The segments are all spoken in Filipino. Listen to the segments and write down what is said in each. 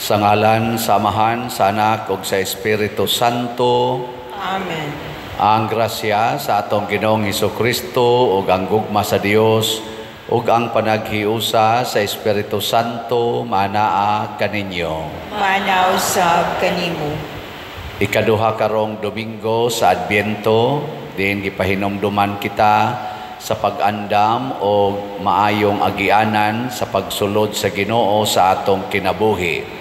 Sa ngalan, sa Amahan, sa Anak, ug sa Espiritu Santo. Amen. Ang grasya sa atong Ginoong Hesukristo ug ang gugma sa Dios ug ang panaghiusa sa Espiritu Santo manaa kaninyo. Manausab kanimo. Ikaduha karong Domingo sa Adbyento, din gipahinomduman kita sa pag-andam o maayong agianan sa pagsulod sa Ginoo sa atong kinabuhi.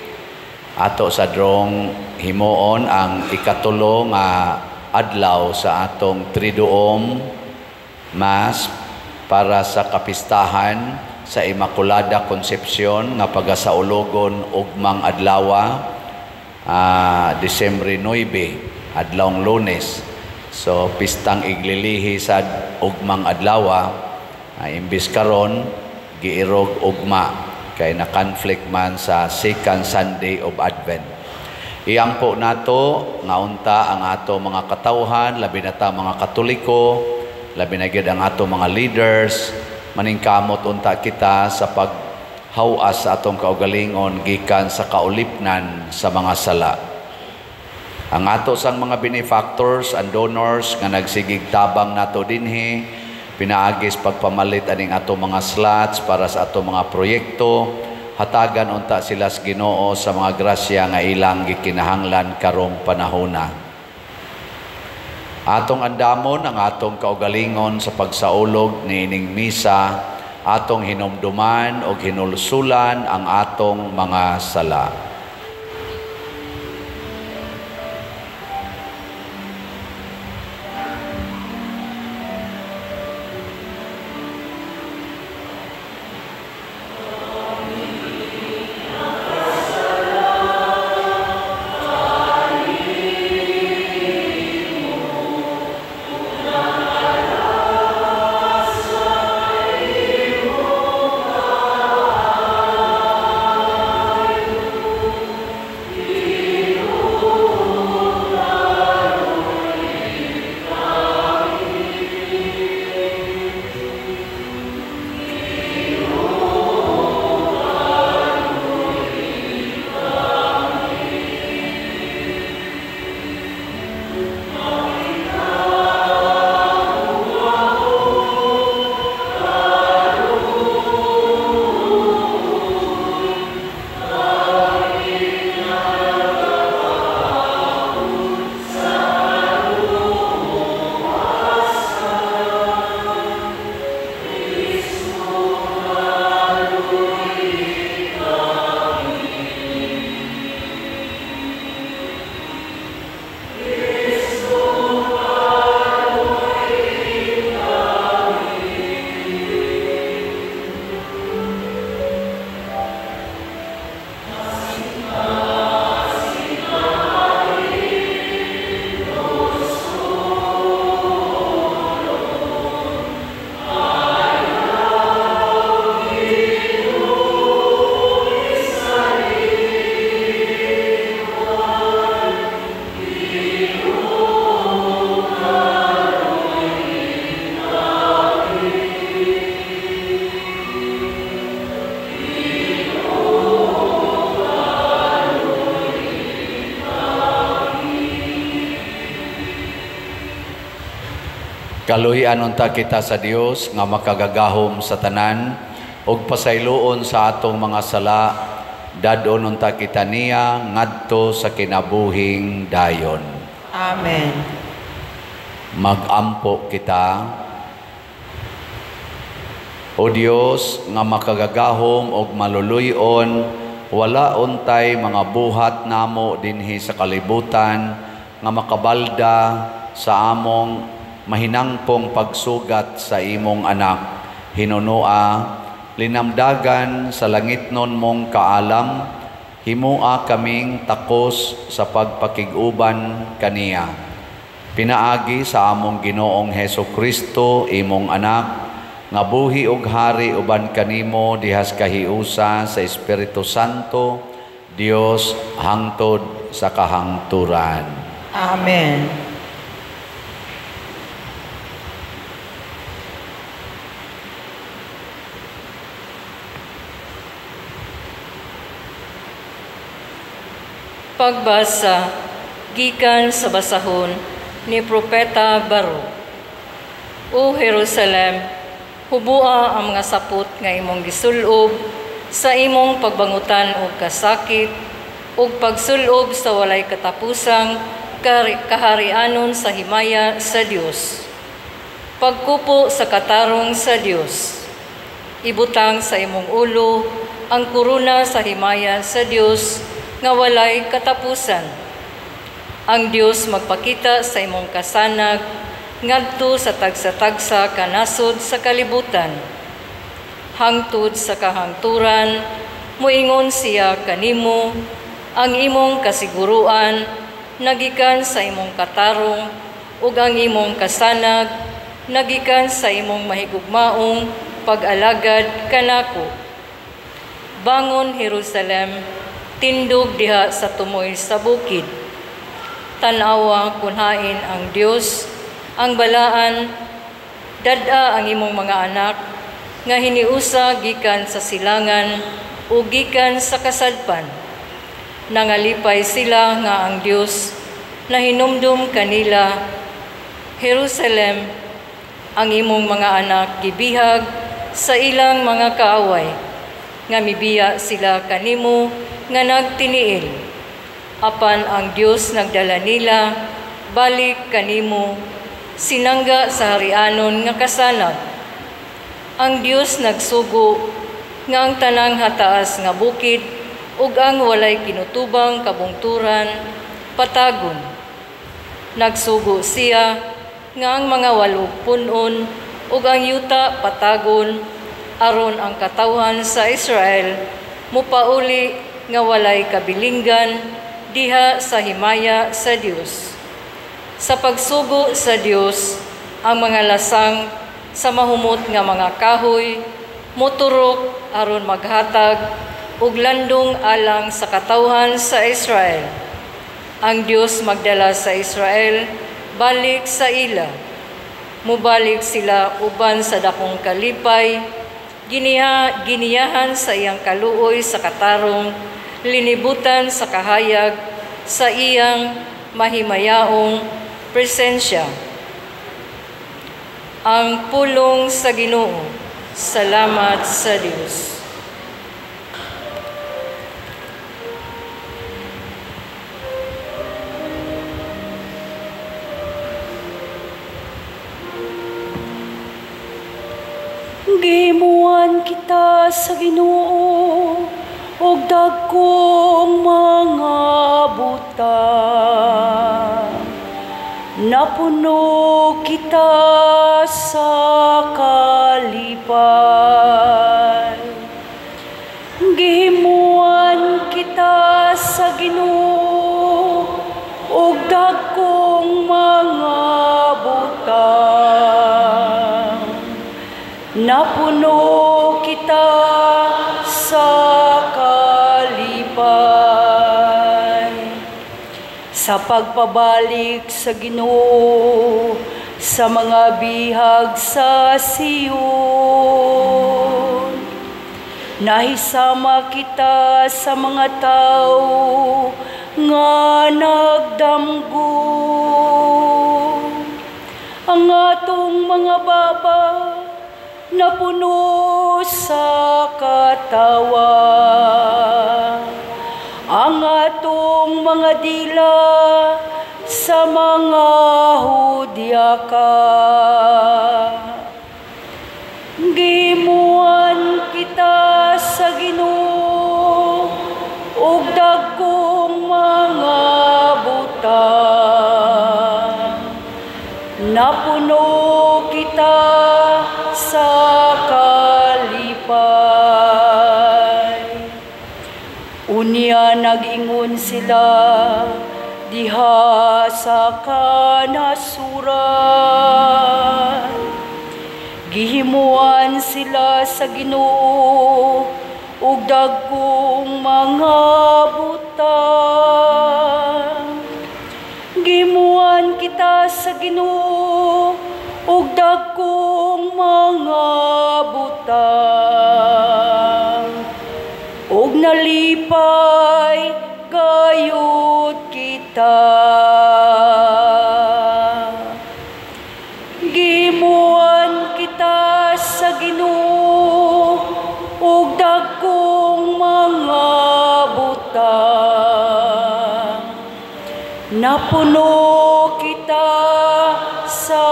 Ato sa drong himuon ang ikatulo nga adlaw sa atong Triduum Mass para sa kapistahan sa Immaculada Concepcion nga pagasaulogon ugmang adlaw, Disyembre 9, adlawng Lunes. So pistang iglilihi sa ugmang adlaw, imbis karon giirog ugma kay na-conflict man sa second Sunday of Advent. Iyang po nato nga unta ang ato mga katawhan, labi na ta mga Katoliko, labi na gyud ang ato mga leaders, maningkamot unta kita sa paghawas sa atong kaugalingon gikan sa kaulipnan sa mga sala. Ang ato sang mga benefactors and donors nga nagsigig tabang nato dinhi, pinaagis pagpamalit aning ato mga slots para sa ato mga proyekto, hatagan unta sila sa Ginoo sa mga grasya nga ilang gikinahanglan karong panahona. Atong andamon ang atong kaugalingon sa pagsaulog niining misa, atong hinumduman o hinulsulan ang atong mga sala. Kaluhian unta kita sa Dios nga makagagahom sa tanan ug pasayloon sa atong mga sala, dadon unta kita niya ngadto sa kinabuhing dayon. Amen. Magampo kita. O Dios nga makagagahom ug maluluyon, wala untay mga buhat namo dinhi sa kalibutan nga makabalda sa among mahinangpong pagsugat sa imong anak. Hinunua, linamdagan sa langitnon mong kaalam, himua kaming takos sa pagpakiguban kaniya. Pinaagi sa among Ginoong Hesukristo, imong anak, nga buhi ug hari uban kanimo dihas kahiusa sa Espiritu Santo, Dios hangtod sa kahangturan. Amen. Pagbasa gikan sa basahon ni Propeta Baruk. O Jerusalem, hubua ang mga sapot nga imong gisulob sa imong pagbangutan og kasakit ug pagsulob sa walay katapusang kaharianon sa himaya sa Dios. Pagkupo sa katarong sa Dios. Ibutang sa imong ulo ang kuruna sa himaya sa Dios nga walay katapusan. Ang Dios magpakita sa imong kasanag ngadto sa tagsa-tagsa kanasod sa kalibutan. Hangtod sa kahangturan, muingon siya kanimo ang imong kasiguruan nagikan sa imong katarong ug ang imong kasanag nagikan sa imong mahigugmaong pag-alagad kanako. Bangon Jerusalem, tindog diha sa tumoy sa bukid. Tanawa kunhain ang Dios, ang balaan, dada ang imong mga anak, nga hiniusa gikan sa silangan o gikan sa kasadpan. Nangalipay sila nga ang Dios na hinumdum kanila. Jerusalem, ang imong mga anak gibihag sa ilang mga kaaway, nga mibiya sila kanimo nga nagtiniil. Apan ang Dios nagdala nila balik kanimo sinangga sa harianon nga kasanag. Ang Dios nagsugo nga ang tanang hataas nga bukid ug ang walay kinutubang kabungturan patagon. Nagsugo siya nga ang mga walog punon ug ang yuta patagon aron ang katawhan sa Israel mupauli nga walay kabilinggan diha sa himaya sa Dios. Sa pagsugo sa Dios, ang mga lasang sa mahumot nga mga kahoy moturok aron maghatag ug landong alang sa katawhan sa Israel. Ang Dios magdala sa Israel balik sa ila. Mubalik sila uban sa dakong kalipay, giniyahan sa iyang kaluoy sa katarong, linibutan sa kahayag sa iyang mahimayaong presensya. Ang pulong sa Ginoo. Salamat sa Dios. Gimuan kita sa Ginoo og dagkong mga butang. Napuno kita sa kalipay. Gimuan kita sa Ginoo og dagkong mga butang. Napuno kita sa kalipay. Sa pagpabalik sa Ginoo sa mga bihag sa Siyon, nahisama kita sa mga tao nga nagdamgo. Ang atong mga baba napuno sa katawa. Ang atong mga dila sa mga hudyaka. Gimuan kita sa Ginoo ug dagkong mga butang. Napuno kita sa kalipay. Unya nag-ingon sila diha sa kanasuran. Gihimuan sila sa Ginoo ug dagkong mga butang. Gimuan kita sa Ginoo ug dagkong mga butang. Ug nalipay gayon Napuno kita sa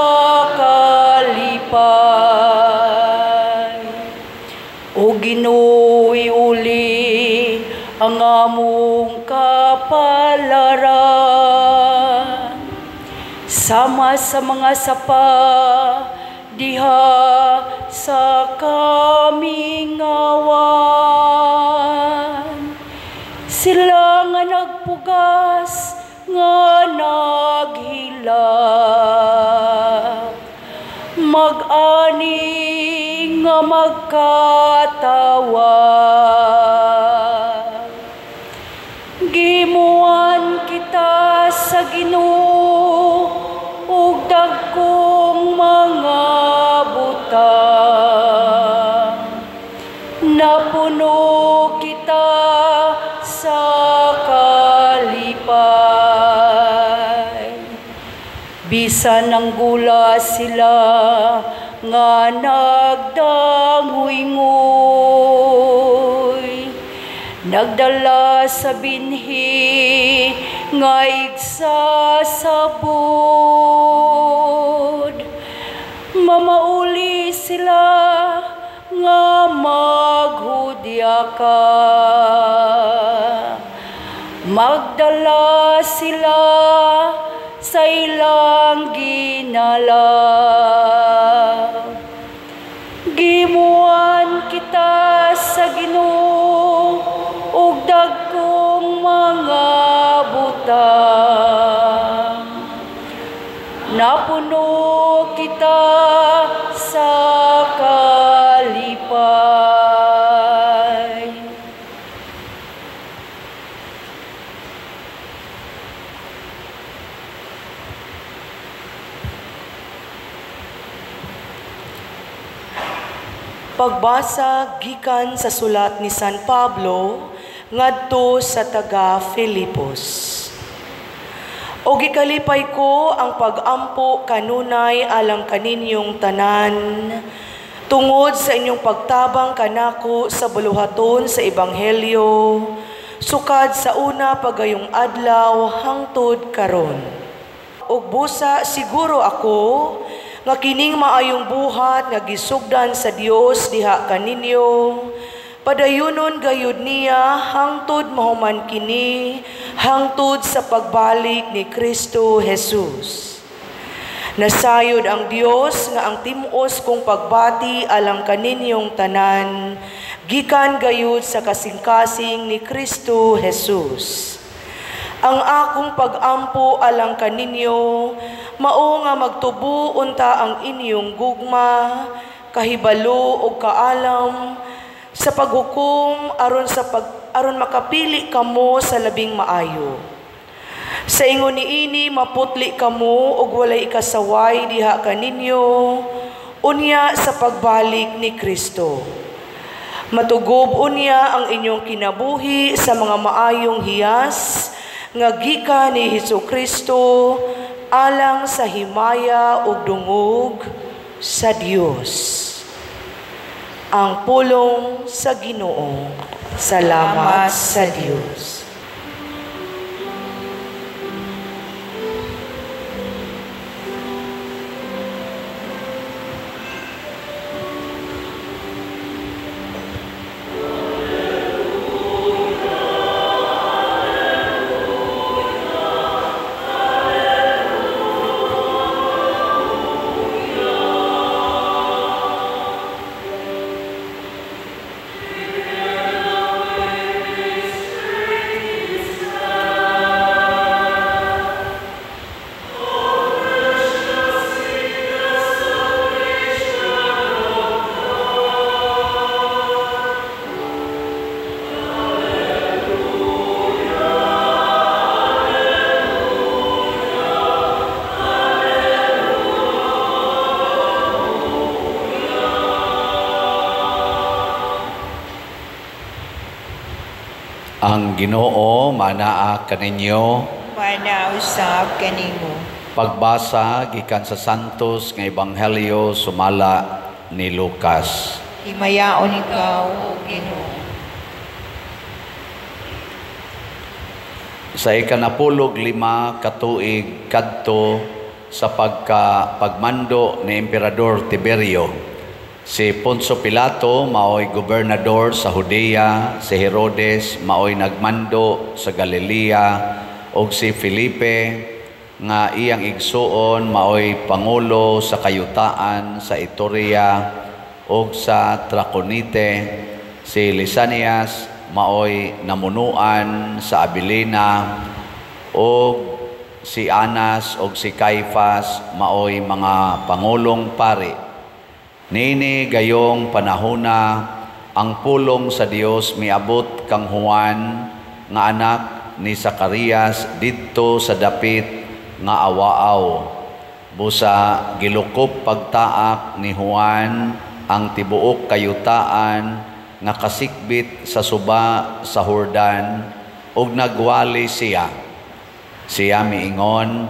kalipay, o Ginoo'y uli ang among kapalaran. Sama sa mga sapa diha sa kamingawan, sila nga nagpugas nga naghilak, mag-ani nga magkatawa. Gimuan kita sa Ginoo ug dagkong mga butang, napuno kita sa kalipay. Bisan ang gula sila nga nagdanghoy-ngoy, nagdala sa binhi nga igsasabod. Mamauli sila nga maghudya ka, magdala sila sa ilang ginala. Gimuan kita sa Ginoo ug dagkong mga butang, napuno kita sa kalipay. Pagbasa gikan sa sulat ni San Pablo ngadto sa taga Filipos. O gikalipay ko ang pag-ampo kanunay alang kaninyong tanan, tungod sa inyong pagtabang kanako sa buluhaton sa Ebanghelyo, sukad sa una pagayong adlaw hangtod karon. Ug busa siguro ako nga kining maayong buhat nga gisugdan sa Dios diha kaninyo, padayunon gayud niya hangtod mahuman kini, hangtod sa pagbalik ni Kristo Jesus. Nasayod ang Dios nga ang timos kong pagbati alang kaninyong tanan, gikan gayud sa kasing-kasing ni Kristo Jesus. Ang akong pag-ampo alang kaninyo, mao nga magtubo unta ang inyong gugma, kahibalo o kaalam, sa paghukom aron makapili kamo sa labing maayo. Sa ingon niini maputli kamo ug walay ikasaway diha kaninyo, unya sa pagbalik ni Kristo. Matugob unya ang inyong kinabuhi sa mga maayong hiyas nga gikan ni Hesukristo alang sa himaya ug dungog sa Dios. Ang pulong sa Ginoo. Salamat sa Dios. Ang Ginoo manaa kaninyo. Manausab kanimo. Pagbasa gikan sa Santos nga Ebanghelyo sumala ni Lucas. Himayaon ikaw, O Ginoo. sa ikanapulog 5 katuig kadto sa pagmando ni Emperador Tiberio. Si Poncio Pilato maoy gobernador sa Judea, si Herodes maoy nagmando sa Galilea, og si Felipe nga iyang igsuon maoy pangulo sa kayutaan sa Iturea og sa Traconite. Si Lisanias maoy namunuan sa Abilina, og si Anas og si Caifas maoy mga pangulong pari. Nini gayong panahona ang pulong sa Dios miabot kang Juan nga anak ni Zacarias didto sa dapit nga awaaw. Busa gilukop pagtaak ni Juan ang tibuok kayutaan nga kasikbit sa suba sa Jordan, ug nagwali siya. Siya miingon,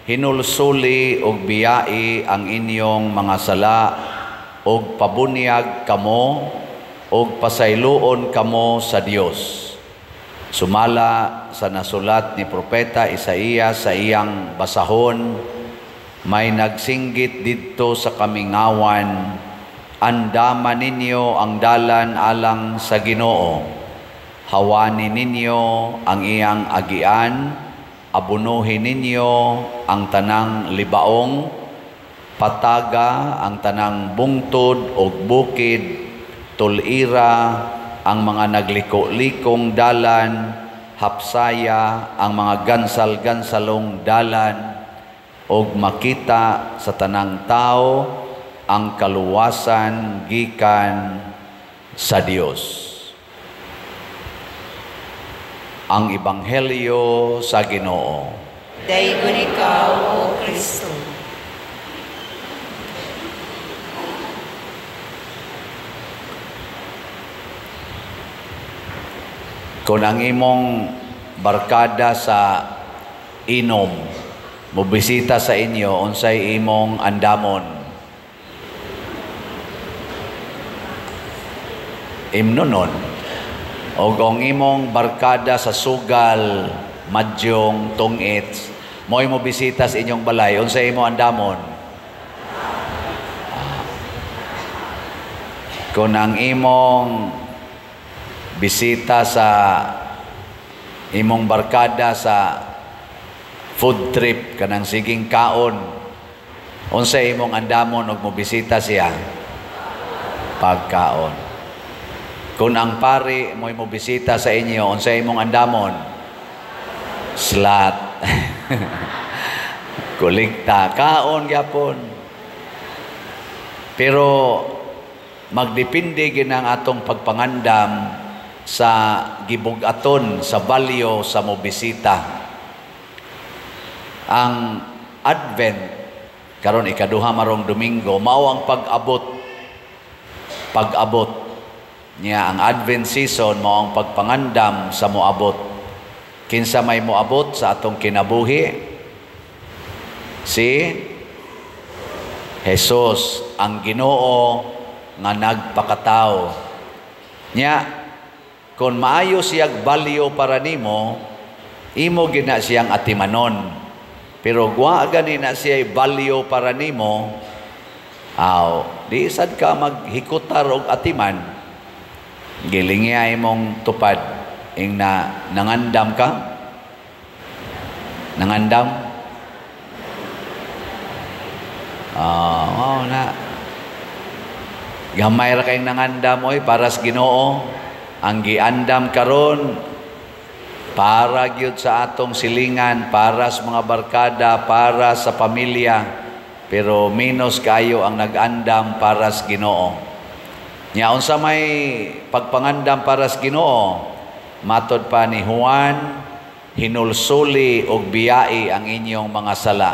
hinulsuli og biyai ang inyong mga sala, og pabunyag kamo, og pasayloon kamo sa Dios. Sumala sa nasulat ni Propeta Isaías sa iyang basahon, may nagsinggit didto sa kamingawan, andaman ninyo ang dalan alang sa Ginoo. Hawani ninyo ang iyang agian, abunuhin ninyo ang tanang libaong, pataga ang tanang bungtod o bukid, tulira ang mga nagliko-likong dalan, hapsaya ang mga gansal-gansalong dalan, og makita sa tanang tao ang kaluwasan gikan sa Dios. Ang Ebanghelyo sa Ginoo. Daygon ikaw, O Kristo. Kung ang imong barkada sa inom, mobisita sa inyo, unsay imong andamon? Imnonon. O kung imong barkada sa sugal, madyong, tungits, mo'y mobisita sa inyong balay, unsay imong andamon? Kung ang imong bisita sa imong barkada sa food trip kanang siging kaon, unsay imong andamon og mobisita siya? Pagkaon. Kung ang pari mo'y mobisita sa inyo, unsay imong andamon? Slat. Kulikta, kaon gyapon. Pero magdepende ginang atong pagpangandam sa gibugaton sa balyo sa mobisita. Ang Advent karon ikaduha marong Domingo mao ang pag-abot niya. Ang Advent season mao ang pagpangandam sa moabot. Kinsa may moabot sa atong kinabuhi? Si Jesus, ang Ginoo nga nagpakatao. Nya kung maayo siyag balyo para nimo, imo gina siyang atimanon. Pero gwa gani na siya balyo para nimo, di sad ka maghikutar og atiman. Gilingya imong tupad ing nangandam ka. Nangandam. Na. Gamay ra kayong nangandam oy para sa Ginoo. Ang giandam karon para gyud sa atong silingan, para sa mga barkada, para sa pamilya, pero minus kayo ang nagandam para sa Ginoo. Nya unsa may pagpangandam para sa Ginoo? Matod pa ni Juan, hinulsuli og biyai ang inyong mga sala.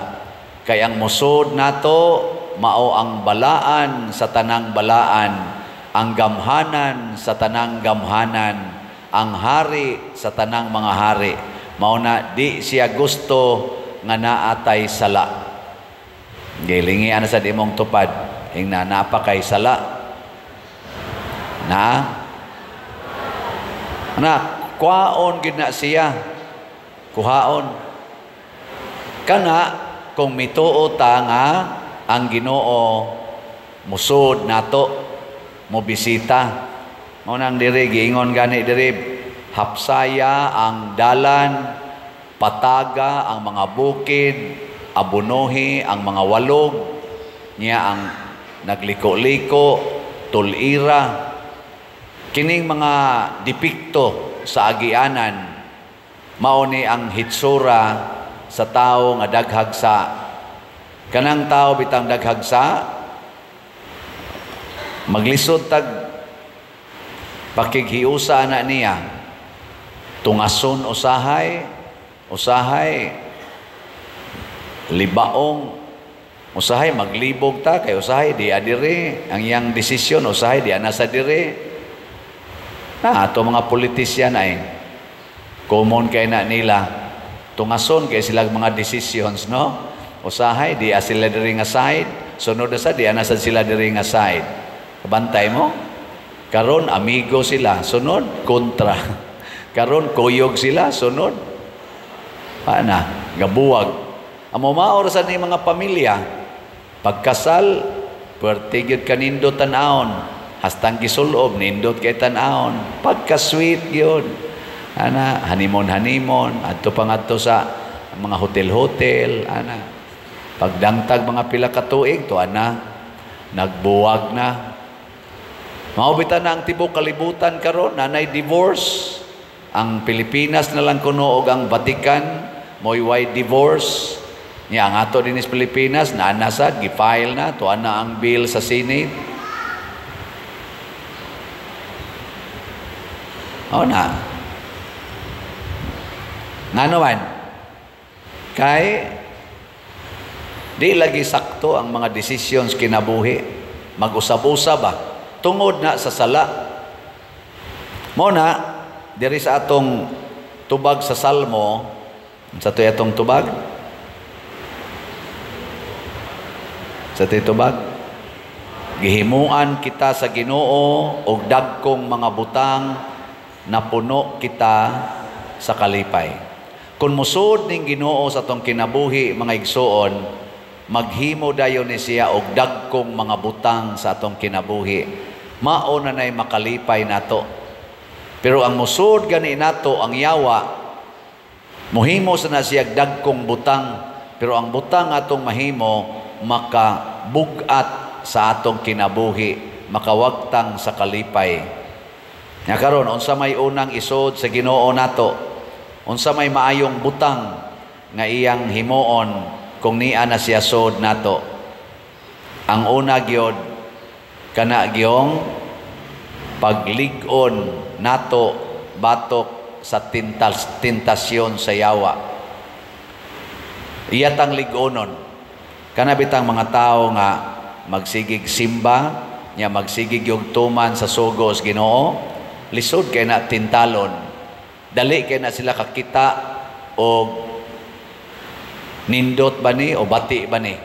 Kay ang musod nato mao ang balaan sa tanang balaan, ang gamhanan sa tanang gamhanan, ang hari sa tanang mga hari. Mao na di siya gusto nga naatay sala. Gilingi ana sa dimong tupad ing napakay sala. Na kwaon gid na siya. kuhaon. Kana kung mituo ta nga ang Ginoo musud nato mo bisita. Mo nang diri giingon gani diri, hapsaya ang dalan, pataga ang mga bukid, abunohi ang mga walog, niya ang nagliko-liko, tulira. Kining mga dipikto sa agianan mao ni ang hitsura sa tao nga daghagsa. Kanang tao bitang daghagsa maglisod tag pakighiusa na niya, tungason usahay libaong, usahay maglibog ta kay usahay di adire ang iyang desisyon, usahay di ana sa dire. Ato mga politisyan ay common kay na nila tungason kay silang mga decisions, no? Usahay di sila diri nga side, sunod sa di ana sad sila diri nga side. Kabantay mo? Karon amigo sila, sunod kontra. Karon kuyog sila, sunod ana gabuwag. Amo maor sa ni mga pamilya pagkasal pertigyud kanindot tan-aon, hastang gisulob nindot kay tan-aon, pagka-sweet gyud. Ana hanimon adto pangadto sa mga hotel-hotel, ana pagdangtag mga pila ka tuig to ana nagbuwag na. Maubitan na ang tibok kalibutan karon, nanay divorce. Ang Pilipinas na lang kuno og ang Vatican mo'y wide divorce. Nya ang ato din sa Pilipinas na sad gi-file na to ana ang bill sa Senate. Na. Ngano man kay di lagi sakto ang mga decisions kinabuhi. Mag-usab-usab ba tungod na sa sala. Mo na diri sa atong tubag sa Salmo, sa to atong tubag. Sa to tubag. Gihimuan kita sa Ginoo og dagkong mga butang na puno kita sa kalipay. Kung musud ning Ginoo sa atong kinabuhi mga igsoon, maghimo dayon ni siya og dagkong mga butang sa atong kinabuhi. Mao na nay makalipay nato. Pero ang musud gani nato ang yawa, mohimo sa na siya dagkong butang, pero ang butang atong mahimo makabugat sa atong kinabuhi, makawagtang sa kalipay. Nya karon unsa may unang isod sa Ginoo nato? Unsa may maayong butang nga iyang himuon kung niya na siya sod nato? Ang una gyud kana gyong paglig-on nato batok sa tentasyon sa yawa. Iyatang lig-onon kana bitang mga tao nga magsigig simba, nya magsigig yung tuman sa sugos Ginoo, lisod kay na tintalon, dali kay na sila kakita o nindot ba ni o bati ba ni.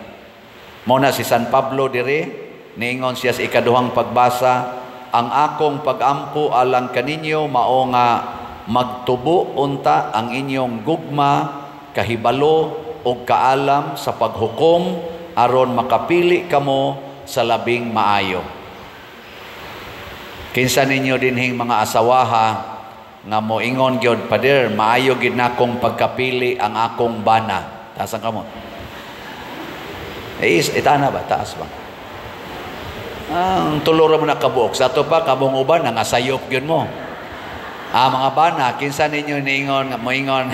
Mo na si San Pablo diri niingon siya sa ikaduhang pagbasa, ang akong pagampo alang kaninyo mao nga magtubo unta ang inyong gugma, kahibalo o kaalam sa paghukom aron makapili kamo sa labing maayo. Kinsa ninyo dinhing mga asawaha nga moingon gyud, Pader, maayo gid nakong pagkapili ang akong bana. Taasan kamo. Itana ba? Taas ba? Ang tulora mo na kabuok. Sa ito pa, kabong uban, nangasayop yun mo. Mga bana, kinsa ninyo niingon, moingon,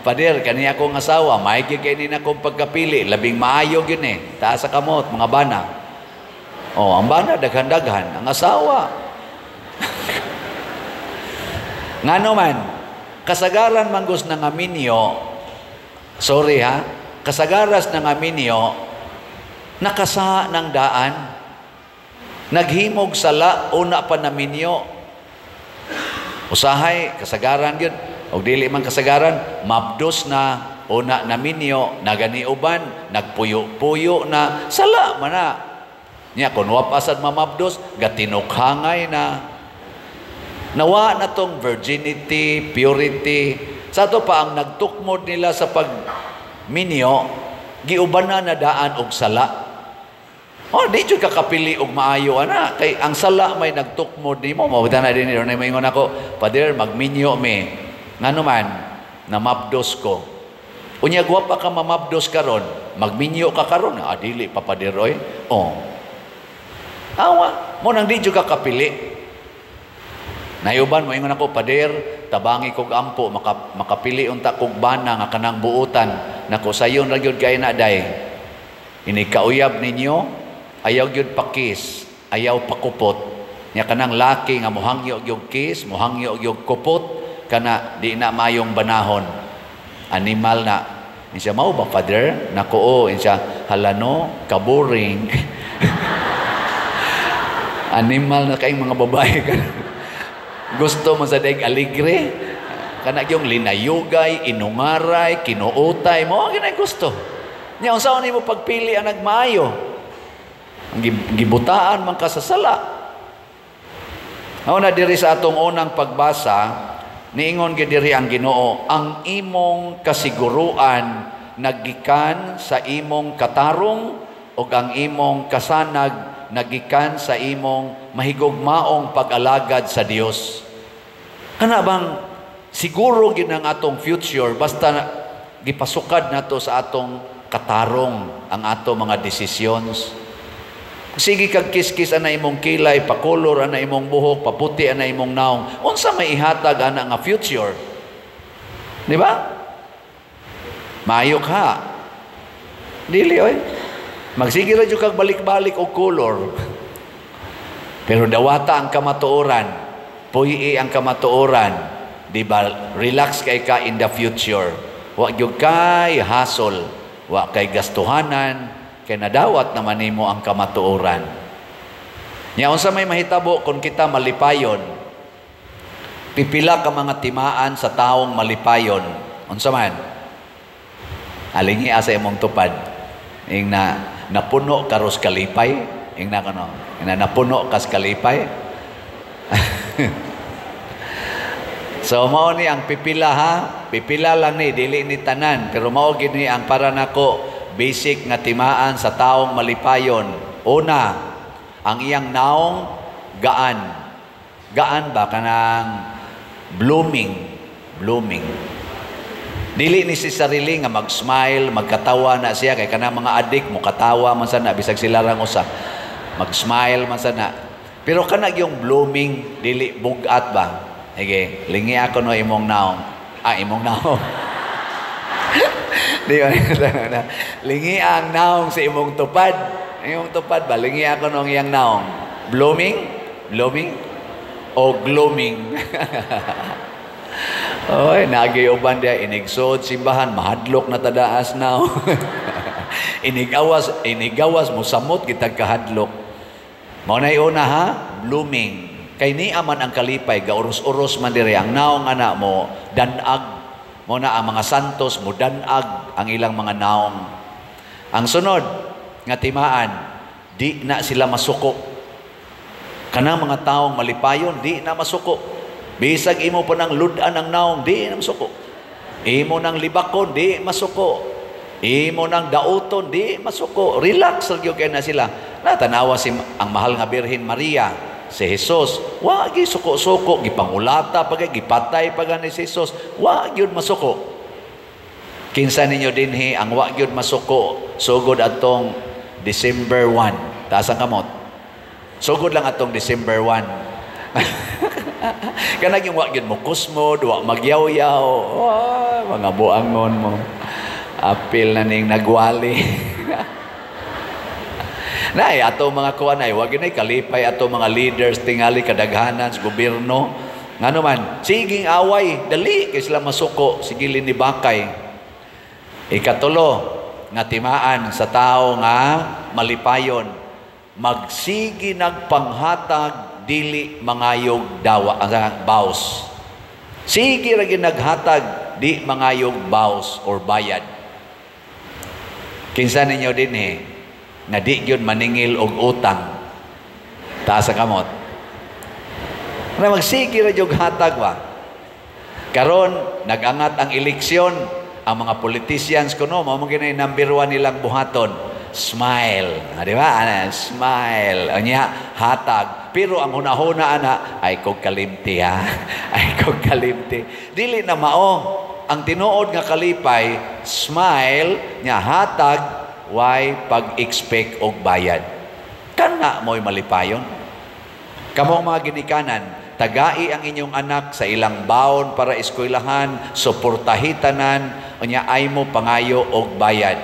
Pader, kaniya akong asawa, maigig kayo nina akong pagkapili, labing maayog yun eh. Taas sa kamot, mga bana. Ang bana, daghan-daghan. Ang asawa. Ngano man, kasagaran manggos ng aminyo, sorry ha, kasagaras ng aminyo, nakasa ng daan, naghimog sala, una pa naminyo. Usahay, kasagaran yun. O dili man kasagaran, mabdos na, una naminyo, naganiuban, nagpuyo-puyo na, sala man na. Nya, kung wapasad mamabdos, gatinukhangay na. Nawa na tong virginity, purity. Sa to pa ang nagtukmod nila sa pagminyo, giuban na daan og sala. Di jud ka kapili og maayo ana kay ang sala may nagtukmod nimo. Mawala na din na maingon ako, Pader, magminyo me. Ngano man namabdos ko. Unya guwapa ka mamabdos karon, magminyo ka karon. Dili pa Pader oy. Awa, mo nang di jud ka kapili. Nayuban mo ingon ako, Pader, tabangi kog ampo makapili unta kog bana nga kanang buutan nako sayon ra gyud kay na day. Ini kauyab ninyo, ayaw gyud pakis, ayaw pakupot. Nya kanang laki nga mohangyo gyud kis, mohangyo gyud kupot, kana di na mayong banahon. Animal na. Insya mao ba, Father? Nako, insya halano, kaboring. Animal na kayong mga babae. Gusto mo sa daig aligre? Kana yung linayugay, inungaray, kinuutay mo, ganay gusto. Nya unsaon nimo pagpili ang nagmaayo? Ang gibutaan man ka sa sala. Na diri sa atong unang pagbasa, niingon gid diri ang Ginoo, ang imong kasiguruan naggikan sa imong katarong ug ang imong kasanag nagikan sa imong mahigugmaong pag-alagad sa Dios. Kana bang siguro gid ang atong future basta gipasukad nato sa atong katarong ang ato mga decisions. Sige kag kiskis ana imong kilay, pakolor ana imong buhok, paputi ana imong naong. Unsa may ihatag ana nga future? Di ba? Mayok ha. Dili oy. Magsige ra jud kag balik-balik og kolor. Pero dawata ang kamatuoran, puyi ang kamatuoran, di ba? Relax kay ka in the future. Wa gyud kay hassle, wa kay gastuhanan, kay nadawat naman nimo ang kamatuoran. Nya unsa may mahitabo kung kita malipayon? Pipila ka mga timaan sa taong malipayon. Unsa man? Alingi asa imong tupad. Ing napuno karos kalipay, ing nakano, napuno kas kalipay. So mao ni ang pipila ha, pipila lang ni dili ni tanan, pero mao gid ni ang para nako basic nga timaan sa taong malipayon. Una, ang iyang naong gaan. Gaan ba kanang blooming. Dili ni si sarili nga mag-smile, magkatawa na siya kay kanang mga adik mo katawa man sana bisag sila rang usa. Mag-smile man sana. Pero kanang yung blooming dili bugat ba? Sige, lingi ako no imong naong. Imong naong. Di ba? Lingi ang naong sa imong tupad. Imong tupad ba? Lingi ako no iyang naong. Blooming o gloaming. Oy, nagiuban dia inigsod simbahan mahadlok na tadaas na. inigawas mo samot kitag kahadlok. Mao nay una ha, blooming. Kay ni aman ang kalipay gauros-uros man diri ang naong ana mo danag. Mo na ang mga santos mo danag ang ilang mga naong. Ang sunod nga timaan, di na sila masuko. Kanang mga taong malipayon di na masuko. Bisag imo pa ng ludan ang naong, di na masuko. Imo ng libakon, di masuko. Imo ng dauton, di masuko. Relax, nagyo kayo na sila. Natanawa ang mahal nga Birhen Maria, si Jesus. Wag suko-suko, gipangulata pagay, gipatay pagay ni Jesus. Wag yun masuko. Kinsa ninyo dinhi ang wag yun masuko. Sugod atong December 1. Taas ang kamot. Sugod lang atong December 1. Kanang yung wag yun mo kusmo, duwa magyaw-yaw. Mga buangon mo. Apil na ning nagwali. Nay, ato mga kuwan ay, wag yun ay kalipay ato mga leaders, tingali kadaghanan sa gobyerno. Nga naman, siging away, dali, kay sila masuko, sigilin ni Bakay. Ikatulo, nga timaan sa tao nga malipayon, magsigi nagpanghatag dili mangayog baos. Sige ra ginaghatag di mangayog baos or bayad. Kinsa ninyo dinhi nga di gyud maningil og utang. Taas sa kamot. Na magsige ra jog hatag ba. Karon nagangat ang eleksyon, ang mga politicians kuno mao mo ginay number 1 nilang buhaton, smile. Di ba? Smile. Anya hatag. Pero ang hunahuna ana ay kog kalimti ha. Ay kog kalimti. Dili na mao. Ang tinuod nga kalipay, smile nya hatag, why pag-expect og bayad. Kana mo'y malipayon. Kamong mga ginikanan, tagai ang inyong anak sa ilang baon para eskwelahan, suportahitanan, unya ay mo pangayo og bayad.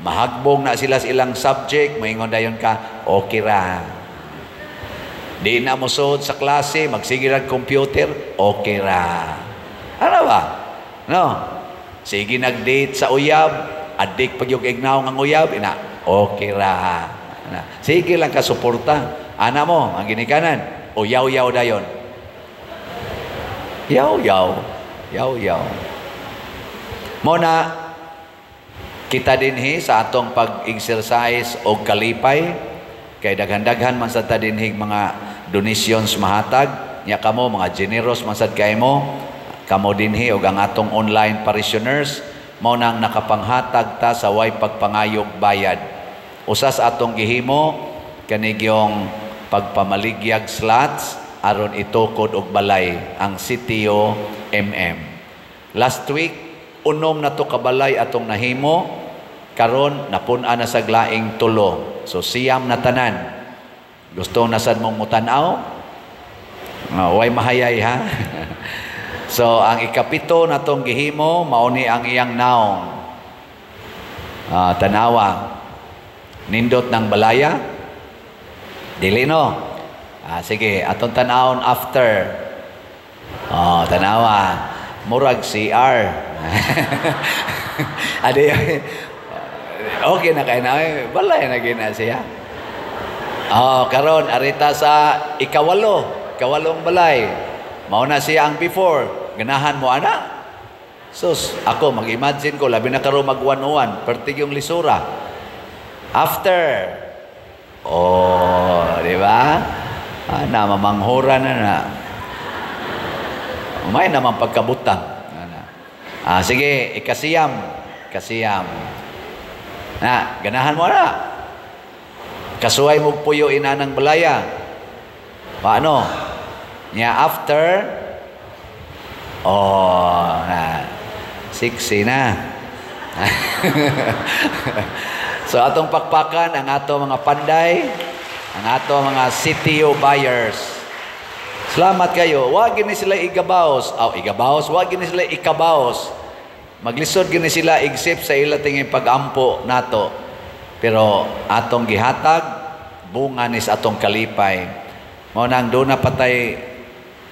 Mahagbong na sila sa ilang subject, moingon dayon ka, okay ra. Di na mo sud sa klase, magsige ra computer, okay ra. Ano ba? No. Sige nag-date sa uyab, adik pag yung ignaw ng uyab, ina, okay ra. Sige lang ka suporta. Ana mo, ang ginikanan, o yaw-yaw dayon. Yaw-yaw. Yaw-yaw. Muna, kita dinhi sa atong pag-exercise o kalipay, kay daghan-daghan man sa ta dinhi mga donations mahatag, nya kamo, mga generous man sad kay mo, kamo dinhi o ang atong online parishioners, mao nang nakapanghatag ta sa way pagpangayog bayad. Usas atong gihimo kanig yung pagpamaligyag slots aron itukod og balay ang CTO Last week unom na to kabalay atong nahimo, karon napun-an na sa glaing tulo. So siyam na tanan. Gusto na sad mong mutanaw? Way mahayay ha. So, ang ikapito na itong gihimo, mauni ang iyang naong. Tanawa. Nindot ng balaya. Dili no. Sige, atong tanawon after. Tanawa. Murag CR. Adi, okay na kayo na. Balay na gina siya. Karon, arita sa ikawalong balay. Mauna siya ang before. Ganahan mo, anak? Sus, ako, mag-imagine ko, labi na karo mag-101, pertig yung lisura. After, di ba? Mamanghura na. May naman pagkabutang. Sige, ikasiyam. Ganahan mo, anak? Kasuhay mo puyo inanang balaya. Paano? After, 60 na. So, atong pakpakan ang atong mga panday, ang atong mga CTO buyers. Salamat kayo. Huwag gini sila igabaos. Huwag gini sila ikabaos. Maglisod gini sila igsip sa ila tingin pag-ampo nato. Pero atong gihatag, bunga ni sa atong kalipay. Mao nang doon na patay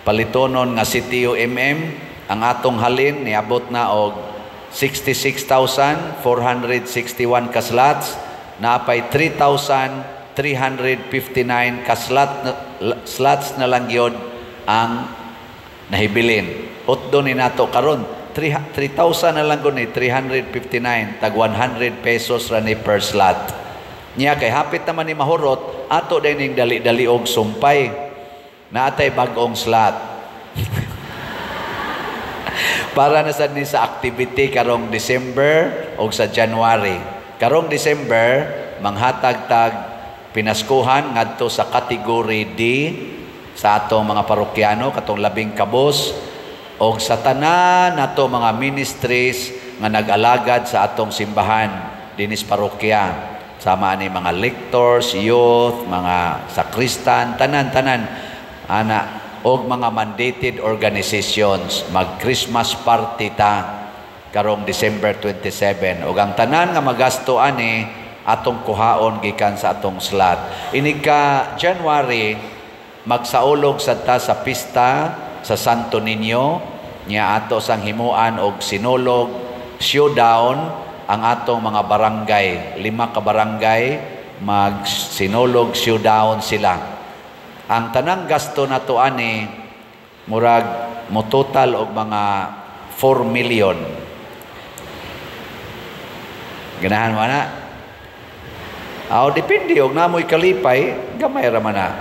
palitonon nga CTO ang atong halin niabot na og 66,461 ka slots, napay 3,359 ka slots na lang yun ang nahibilin. Utdo ni nato karon 3,000 na lang gud ni 359 tag 100 pesos ra ni per slot. Niya kay hapit naman ni mahurot ato dining dali-dali og sumpay na atay bag-ong slot. Para na sad ni sa activity karong December o sa January. Karong December, manghatag-tag pinaskuhan ngadto sa category D sa atong mga parokyano, katong labing kabos, o sa tanan nato mga ministries nga nag-alagad sa atong simbahan, dinis parokya. Sama ni mga lectors, youth, mga sakristan, tanan-tanan, og mga mandated organizations, mag-Christmas party ta karong December 27. Og ang tanan nga magasto ani atong kuhaon gikan sa atong slot. Ini ka January magsaulog sad ta sa pista sa Santo Niño, nya ato sang himuan og sinulog showdown ang atong mga barangay, 5 ka barangay mag-sinulog showdown sila. Ang tanang gasto na to ani murag mo total og mga 4 million. Ganahan mo na? Depende og namoy kalipay, gamay ra man na.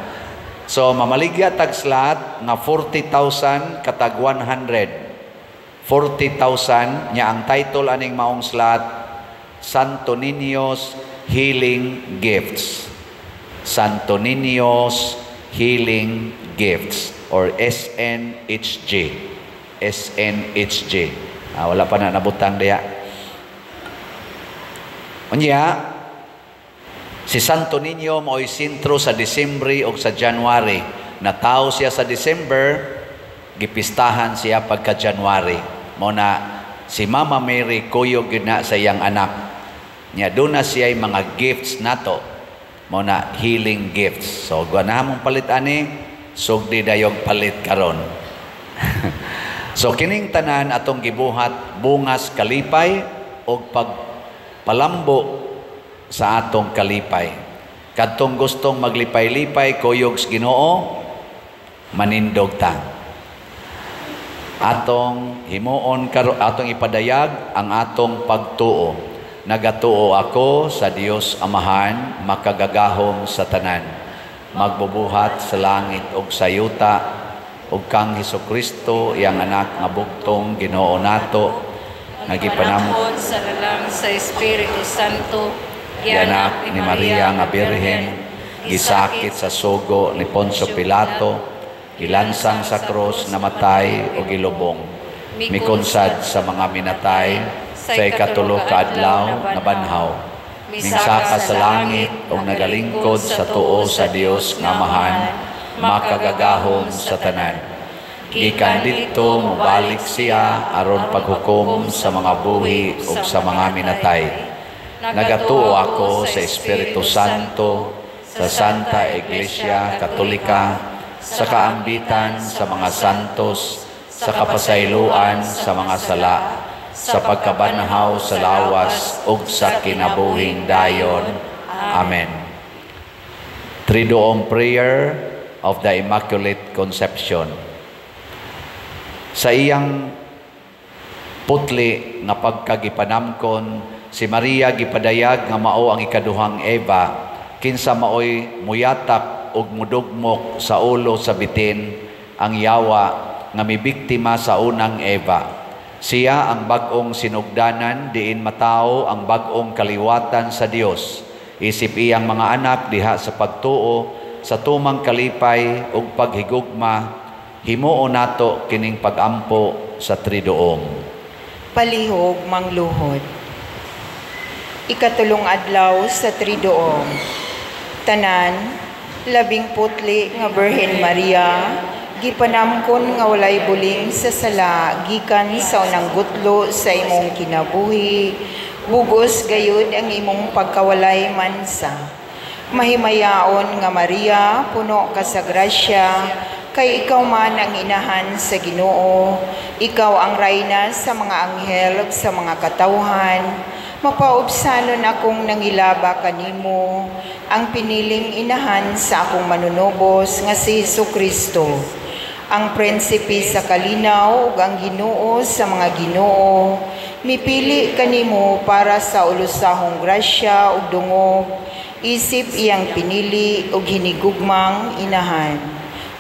So mamaligya tag slot nga 40,000 katag 100. 40,000 nya ang title aning maong slot, Santo Niño's Healing Gifts. Santo Niño's Healing Gifts or SNHG. SNHG. Wala pa na nabutang diya. Unya, si Santo Niño mo'y sintro sa Disyembre o sa January. Natao siya sa December, gipistahan siya pagka January. Muna si Mama Mary kuyog yun na sa iyang anak. Nya doon na siya mga gifts nato. Muna healing gifts. So ganahan mong palit ani, sugdi dayog palit karon. So kining tanan atong gibuhat bungas kalipay o pagpalambo sa atong kalipay. Kadtong gustong maglipay-lipay kuyog sa Ginoo, manindog ta. Atong himuon karo atong ipadayag ang atong pagtuo. Nagatuo ako sa Dios Amahan, makagagahom sa tanan, magbubuhat sa langit ug sa yuta, ug kang Hesukristo iyang anak nga bugtong Ginoo nato, nagipanamon sa lalang sa Espiritu Santo, anak ni Maria nga Birhen, gisakit sa sugo ni Poncio Pilato, ilansang sa krus, namatay o gilubong, mikonsad sa mga minatay, sa ikatulo ka adlaw na banhaw, minsaka sa langit o nagalingkod sa tuo sa Dios nga Amahan, makagagahom sa tanan. Gikan dito mubalik siya aron paghukom sa mga buhi o sa mga minatay. Nagatuo ako sa Espiritu Santo, sa Santa Iglesia Katolika, sa kaambitan sa mga santos, sa kapasayloan sa mga sala, sa pagkabanhaw sa lawas ug sa kinabuhing dayon. Amen. Triduum Prayer of the Immaculate Conception. Sa iyang putli nga pagkagipanamkon, si Maria gipadayag nga mao ang ikaduhang Eva, kinsa maoy muyatak ug mudugmok sa ulo sa bitin ang yawa nga mibiktima sa unang Eva. Siya ang bag-ong sinugdanan diin matao ang bag-ong kaliwatan sa Dios. Isip iyang mga anak diha sa pagtuo sa tumang kalipay ug paghigugma, himuo nato kining pagampo sa Triduum. Palihog mangluhod. Ikatulong adlaw sa Triduum. Tanan, 10 nga Birhen Maria, gipanamkon nga walay buling sa sala, gikan sa unang gutlo sa imong kinabuhi, bugos gayud ang imong pagkawalay mansa. Mahimayaon nga Maria, puno ka sa grasya, kay ikaw man ang inahan sa Ginoo, ikaw ang rayna sa mga anghel ug sa mga katawhan. Mapaubsanon akong nangilaba kanimo, ang piniling inahan sa akong manunubos nga si Hesukristo, ang prinsipe sa kalinaw ug ang Ginoo sa mga Ginoo. Mipili kanimo para sa ulusahong grasya ug dungog, isip iyang pinili ug hinigugmang inahan.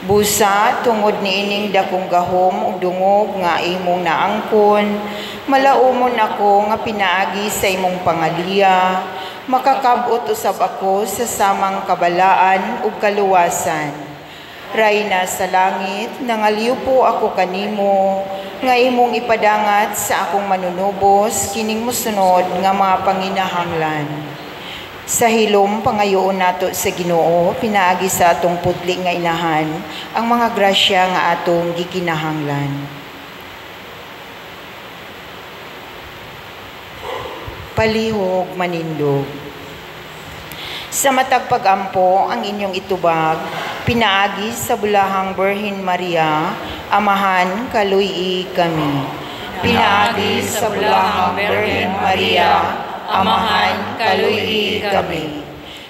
Busa tungod niining dakong gahom ug dungog nga imong naangkon, malaumon ako nga pinaagi sa imong pangaliya, makakabot usab ako sa samang kabalaan ug kaluwasan. Rayna sa langit, nangaliw po ako kanimo, nga imong ipadangat sa akong manunubos, kining musunod nga mga panginahanglan. Sa hilom pangayoon nato sa Ginoo, pinaagi sa atong putli nga inahan, ang mga grasya nga atong gikinahanglan. Palihog manindog. Sa matag pagampo ang inyong itubag, pinaagi sa bulahang Birhen Maria, Amahan, kaluy kami. Pinaagi sa bulahang Birhen Maria, Amahan, kaluy kami.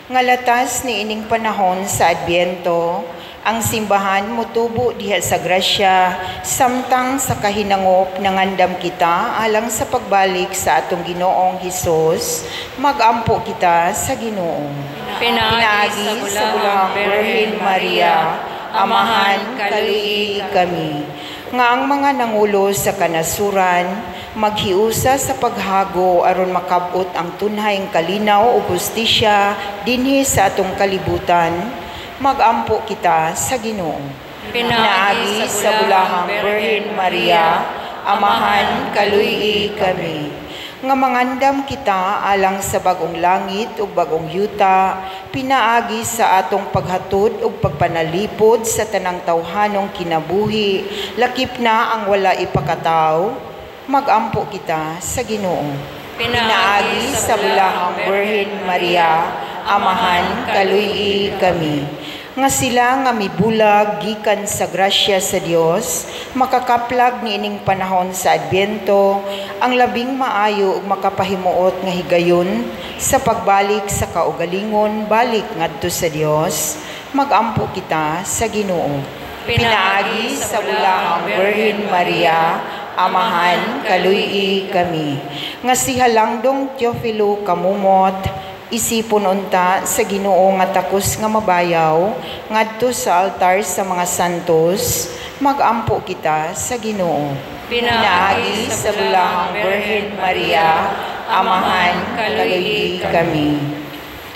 Ngalatas ni ining panahon sa Adbyento, ang simbahan motubo diha sa grasya, samtang sa kahinangop nangandam kita alang sa pagbalik sa atong Ginoong Hesus, magampo kita sa Ginoo. Pinaagi sa bulahang Birhen Maria, Amahan, kaluy kami. nga ang mga nangulo sa kanasuran maghiusa sa paghago aron makabot ang tunhayng kalinaw ug hustisya dinhi sa atong kalibutan. Magampo kita sa Ginoo. Pinaagi sa bulahang Birhen Maria, amahan kaluy kami. Nga mangandam kita alang sa bagong langit ug bagong yuta, pinaagi sa atong paghatod ug pagpanalipod sa tanang tawhanong kinabuhi, lakip na ang wala ipakataw. Magampo kita sa Ginoo. Pinaagi sa bulahang Birhen Maria, amahan kaluy kami. Nga sila nga mibulag gikan sa grasya sa Dios, makakaplag niining panahon sa Adbyento, ang labing maayo ug makapahimuot nga higayon sa pagbalik sa kaugalingon balik ngadto sa Dios. Magampo kita sa Ginoo. Pinaagi sa bulahang Birhen Maria, amahan kaluy kami. Nga si Halangdong Teofilo Kamumot, isipon unta sa Ginoo nga takos nga mabayaw ngadto sa altar sa mga santos. Magampo kita sa Ginoo. Pinaagi sa bulahang Birhen Maria, amahan kaluy kami.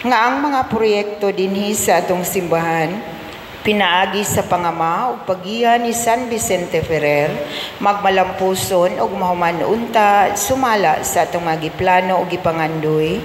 Nga ang mga proyekto dinhi sa atong simbahan pinaagi sa pangama ug paggiya ni San Vicente Ferrer, magmalampuson ug mahuman unta sumala sa atong mga giplano ug gipangandoy.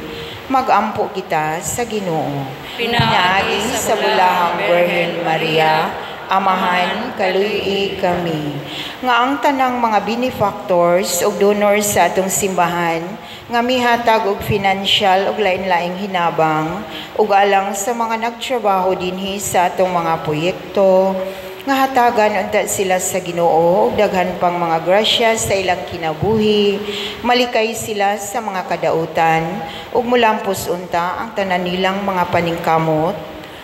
Magampo kita sa Ginoo. Pinaagi sa bulahang Birhen Maria, amahan kaluy kami. Nga ang tanang mga benefactors ug donors sa atong simbahan nga mihatag og financial ug lain-laing hinabang ug alang sa mga nagtrabaho dinhi sa atong mga proyekto, nga hatagan unta sila sa Ginoo ug daghan pang mga grasya sa ilang kinabuhi, malikay sila sa mga kadautan ug mulampos unta ang tanan nilang mga paningkamot.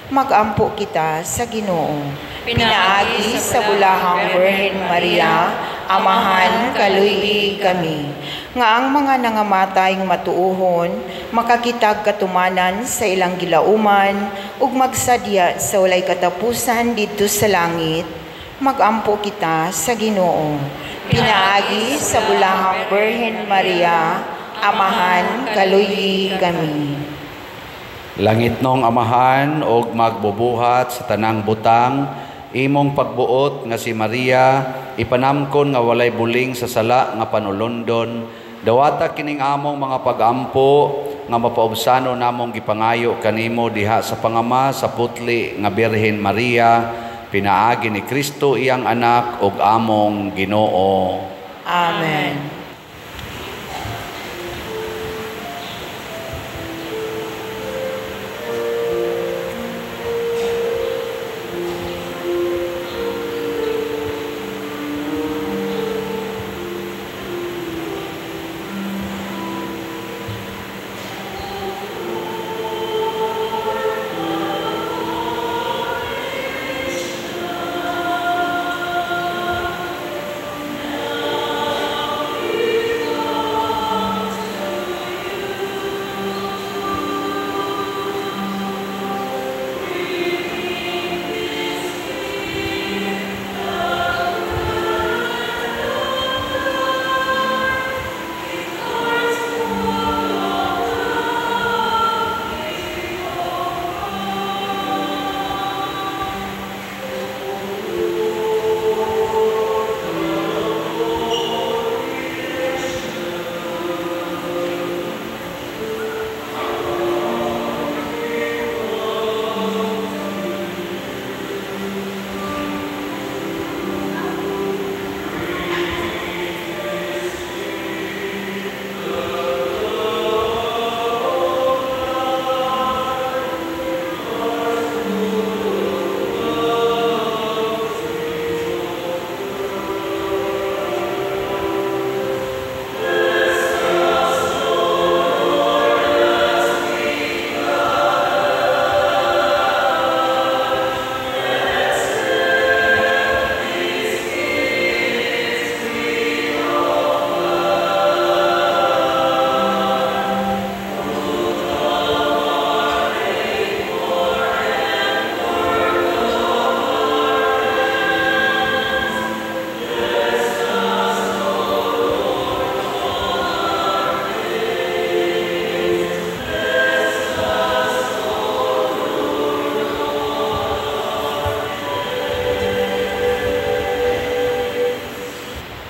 Magampo kita sa Ginoo. Pinaagi sa bulahang Birhen Maria, amahan kaluy kami. Nga ang mga nangamatayng matuuhon makakitag katumanan sa ilang gilauman ug magsadya sa walay katapusan didto sa langit. Magampo kita sa Ginoo. Pinaagi sa bulahang Birhen Maria, amahan kaluy kami. Langit nong amahan og magbubuhat sa tanang butang, imong pagbuot nga si Maria, ipanamkon nga walay buling sa sala nga panulondon, dawata kining among mga pagampo nga mapaubsano namong gipangayo kanimo diha sa pangama sa putli nga Birhen Maria, pinaagi ni Kristo iyang anak ug among Ginoo. Amen.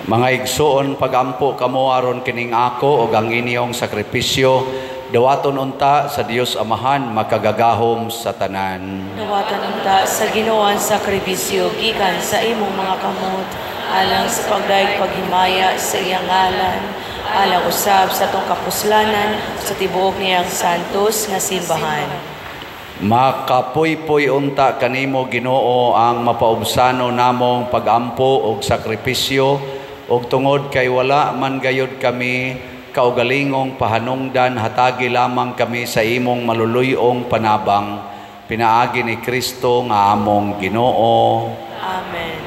Mga igsoon, pagampo kamo aron kining ako ug ang inyong sakripisyo, dawaton unta sa Dios Amahan makagagahom sa tanan. Dawatan unta sa Ginoon sakribisyo gikan sa imong mga kamot alang sa pagdaig paghimaya sa iyang ngalan, alang usab sa tong kapuslanan sa tibuok niyang santos nga simbahan. Makapoy-poy unta kanimo Ginoo ang mapaubsano namong pagampo ug sakripisyo, ug tungod kay wala man gayud kami kaugalingong pahanungdan, hatagi lamang kami sa imong maluluyong panabang. Pinaagi ni Kristo nga among Ginoo. Amen.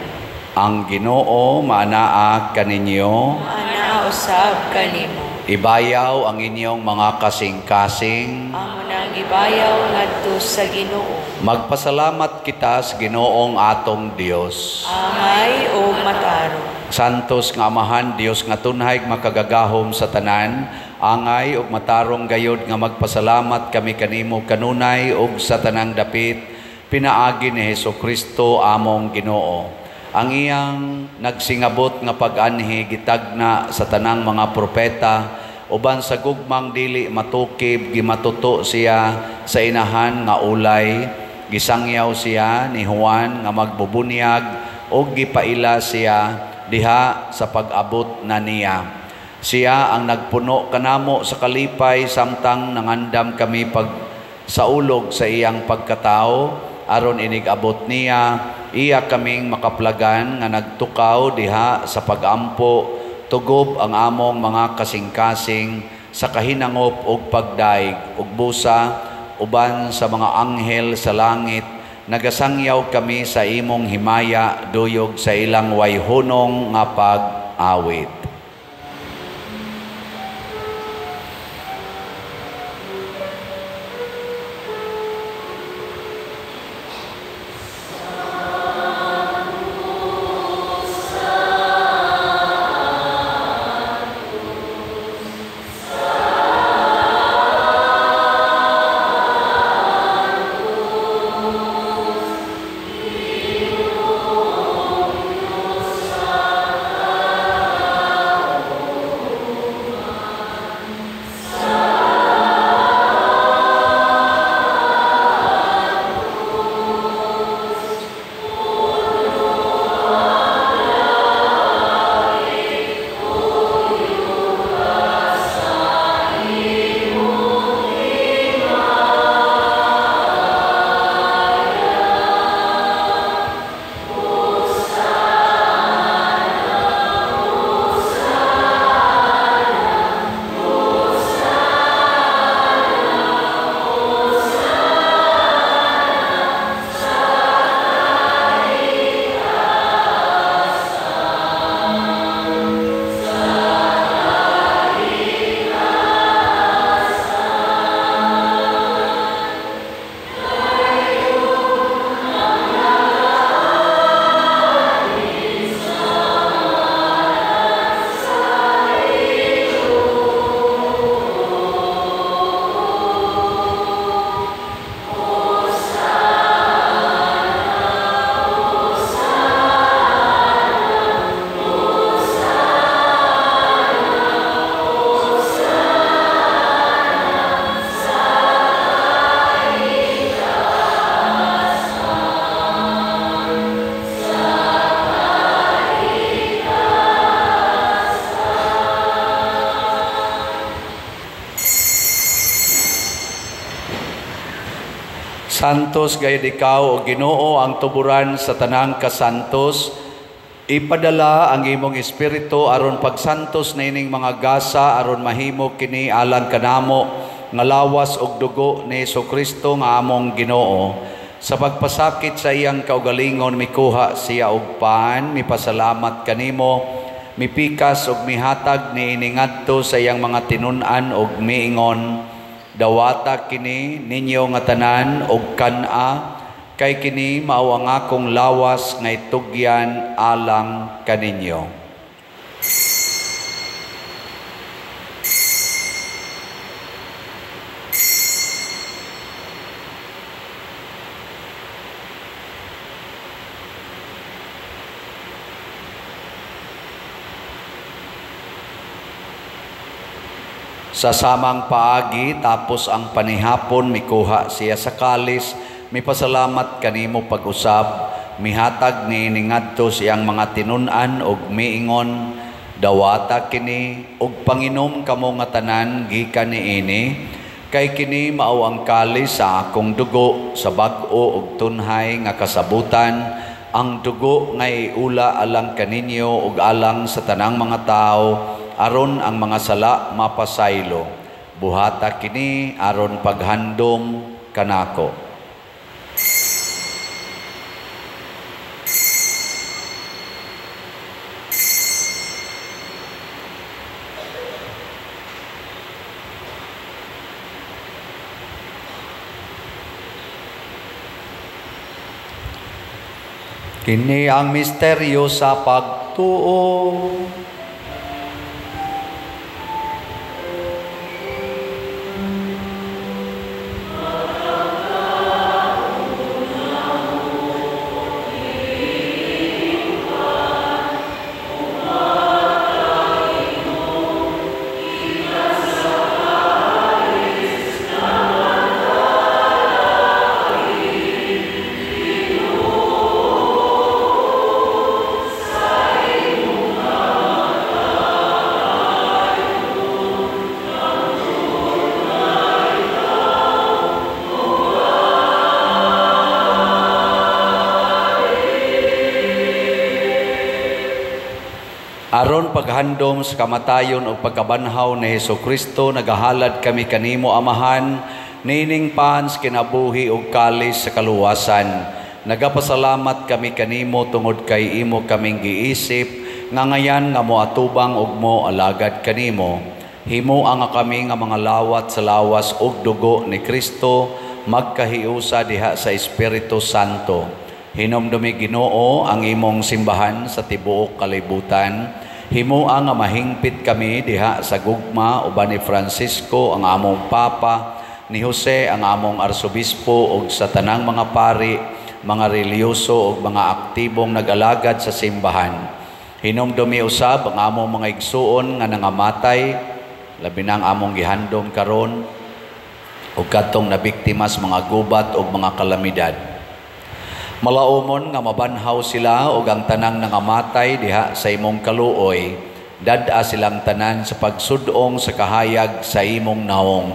Ang Ginoo maanaa kaninyo. Ana usab kanimo. Ibayaw ang inyong mga kasing-kasing. Amo nang gibayaw ngadto sa Ginoo. Magpasalamat kita sa Ginoong atong Dios. Angay ug matarong. Santos nga Amahan, Dios nga tunhay makagagahom sa tanan, angay ug matarong gayod nga magpasalamat kami kanimo kanunay ug sa tanang dapit, pinaagi ni Hesukristo among Ginoo. Ang iyang nagsingabot nga pag-anhi gitagna sa tanang mga propeta, uban sa gugmang dili matukib, gimatuto siya sa inahan nga ulay, gisangyaw siya ni Juan nga magbubunyag, o gipaila siya diha sa pag-abot na niya. Siya ang nagpuno kanamo sa kalipay samtang nangandam kami saulog sa iyang pagkatao, aron inig-abot niya, iya kaming makaplagan nga nagtukaw diha sa pagampo, tugob ang among mga kasing-kasing sa kahinangop ug pagdaig ug busa, uban sa mga anghel sa langit, nagasangyaw kami sa imong himaya, duyog sa ilang wayhunong nga pag-awit. Santos gayud ikaw o Ginoo ang tuburan sa tanang kasantos. Ipadala ang imong espiritu aron pagsantos na ining mga gasa aron mahimo kini alang kanamo nga lawas og dugo ni Hesukristo nga among Ginoo. Sa pagpasakit sa iyang kaugalingon mikuha siya og paan, mipasalamat kanimo, mipikas og mihatag ni iningadto sa iyang mga tinun-an og miingon, dawata kini ninyo nga tanan og kan-a, kay kini mao ang akong lawas nga itugyan alang kaninyo. Sa samang paagi tapos ang panihapon mikuha siya sa kalis, mipasalamat kanimo pag-usab, mihatag ni ngadto siyang mga tinun-an og miingon, dawata kini og panginom kamo nga tanan gikan niini, kay kini mao ang kalis sa akong dugo sa bag-o ug tunhay nga kasabutan, ang dugo nga iula alang kaninyo ug alang sa tanang mga tao, aron ang mga sala mapasaylo. Buhata kini aron paghandom kanako. Kini ang misteryo sa pagtuo. Aron paghandom sa kamatayon o pagkabanhaw ni Hesukristo, nagahalad kami kanimo Amahan, nining pans kinabuhi o kalis sa kaluwasan. Nagapasalamat kami kanimo tungod kay imo kaming giisip, nga ngayan nga moatubang og mo alagad kanimo. Himo ang kami nga mga lawat sa lawas og dugo ni Kristo, magkahiusa diha sa Espiritu Santo. Hinomdumi Ginoo ang imong simbahan sa tibuok kalibutan. Himuang nga mahingpit kami diha sa gugma uban ni Francisco ang among Papa, ni Jose ang among Arsobispo ug sa tanang mga pari, mga reliyoso ug mga aktibong nag-alagad sa simbahan. Hinomdumi usab ang among mga igsuon nga nangamatay, labi na ang among gihandom karon ug kadtong nabiktima sa mga gubat ug mga kalamidad. Malaumon nga mabanhaw sila ug ang tanang nangamatay diha sa imong kaluoy, dad-a silang tanan sa pagsudong sa kahayag sa imong naong.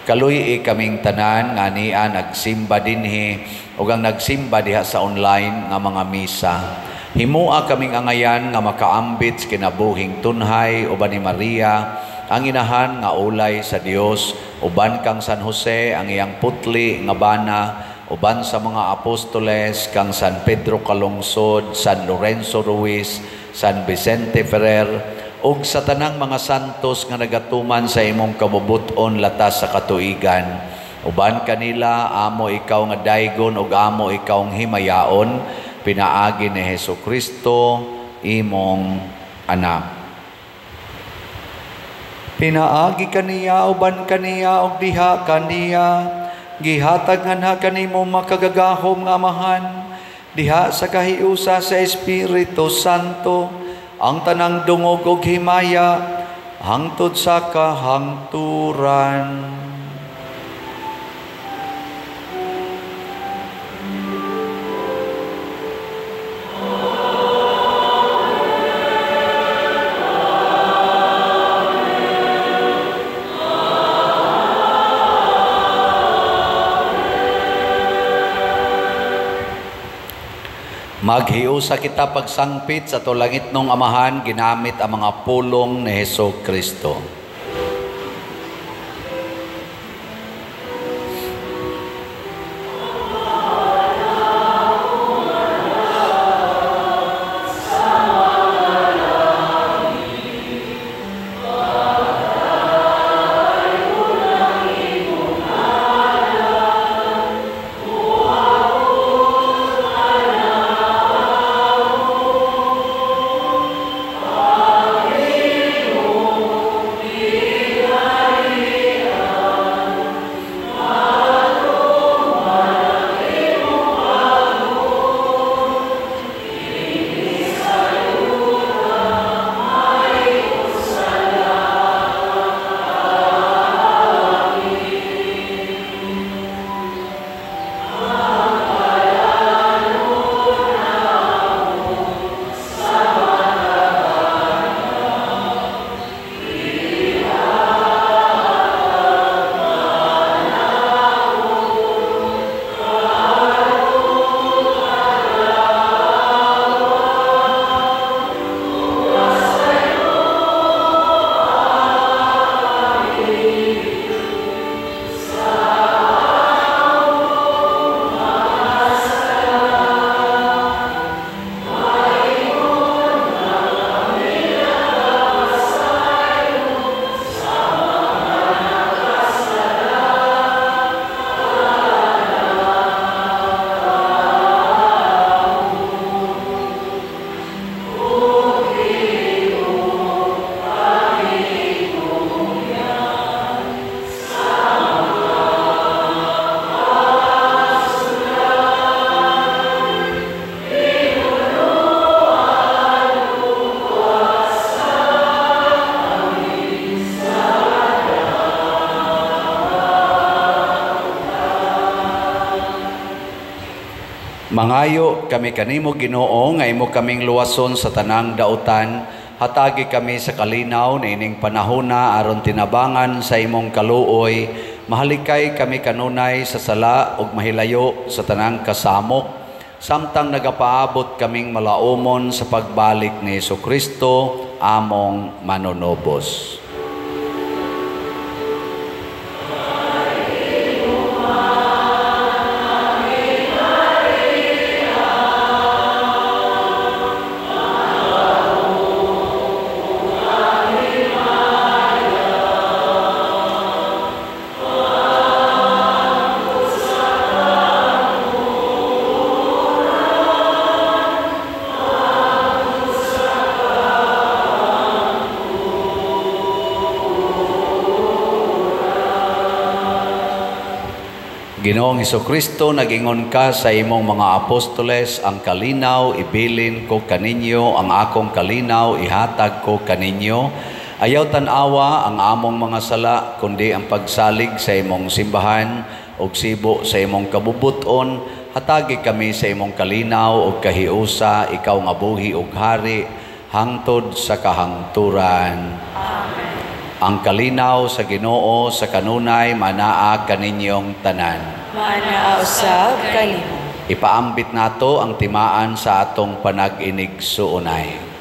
Kaluy kaming tanan nga niya nagsimba dinhi ug ang nagsimba diha sa online nga mga misa. Himua kaming angayan nga makaambit sa kinabuhing tunhay uban ni Maria, ang inahan nga ulay sa Dios, uban kang San Jose ang iyang putli nga bana, uban sa mga apostoles kang San Pedro Calungsod, San Lorenzo Ruiz, San Vicente Ferrer, ug sa tanang mga santos nga nagatuman sa imong kabubuton latas sa katuigan. Uban kanila, amo ikaw nga daygon ug amo ikaw nga himayaon, pinaagi ni Hesukristo, imong anak. Pinaagi kaniya, uban kaniya, ug diha kaniya, gihatag nga na kanimo makagagahom nga Amahan, diha sa kahiusa sa Espiritu Santo, ang tanang dungog ug himaya, hangtod sa kahangturan. Maghiusa kita pagsangpit sa tulangit nung Amahan, ginamit ang mga pulong ni Hesukristo. Mangayo kami kanimo Ginoo nga imo kaming luwason sa tanang dautan, hatagi kami sa kalinaw na ining panahona aron tinabangan sa imong kaluoy, mahalikay kami kanunay sa sala ug mahilayo sa tanang kasamok, samtang nagapaabot kaming malaumon sa pagbalik ni Jesucristo among manunobos. Ginoong Hesukristo, nagingon ka sa imong mga apostoles, ang kalinaw ibilin ko kaninyo, ang akong kalinaw ihatag ko kaninyo. Ayaw tanawa ang among mga sala, kundi ang pagsalig sa imong simbahan ug sibo sa imong kabubuton. Hatagi kami sa imong kalinaw ug kahiusa, ikaw nga buhi ug hari hangtod sa kahangturan. Amen. Ang kalinaw sa Ginoo sa kanunay manaa kaninyong tanan. Manaa usab kanimo. Ipaambit nato ang timaan sa atong panag-inig suunay.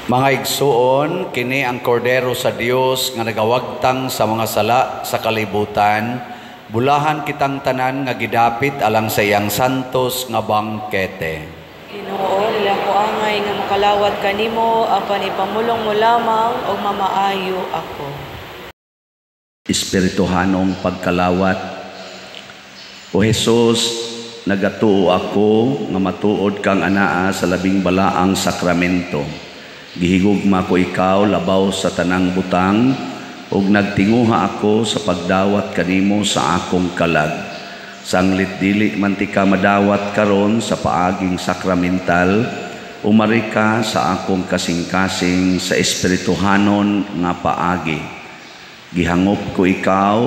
Mga igsuon, kini ang kordero sa Dios nga nagawagtang sa mga sala sa kalibutan. Bulahan kitang tanan nga gidapit alang sa iyang santos nga bangkete. Ginoo, ilang ko angay nga makalawat kanimo, apan ipamulong mo lamang og mamaayo ako. Espirituhanong pagkalawat. O Jesus, nagatuo ako nga matuod kang anaa sa labing balaang sakramento. Gihigugma ko ikaw labaw sa tanang butang ug nagtinguha ako sa pagdawat kanimo sa akong kalag. Sanglit dili man ti ka madawat karon sa paaging sakramental, umari ka sa akong kasing-kasing sa espirituhanon nga paagi. Gihangop ko ikaw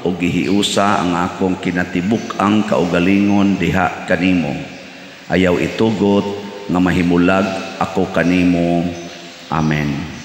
ug gihiusa ang akong kinatibuk-ang kaugalingon diha kanimo. Ayaw itugot nga mahimulag ako kanimo. Amen.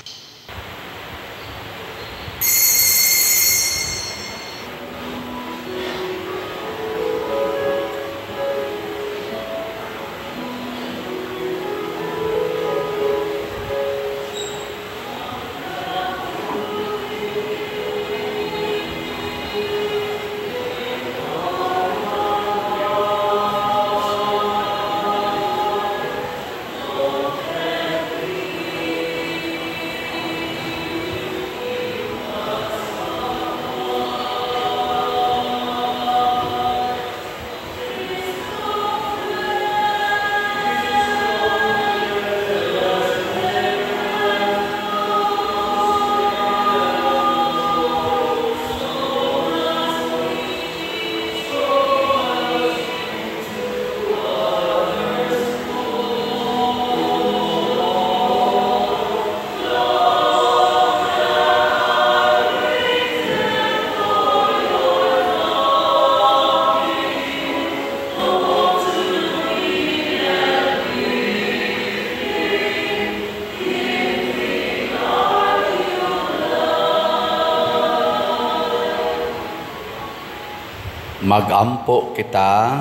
Magampo kita.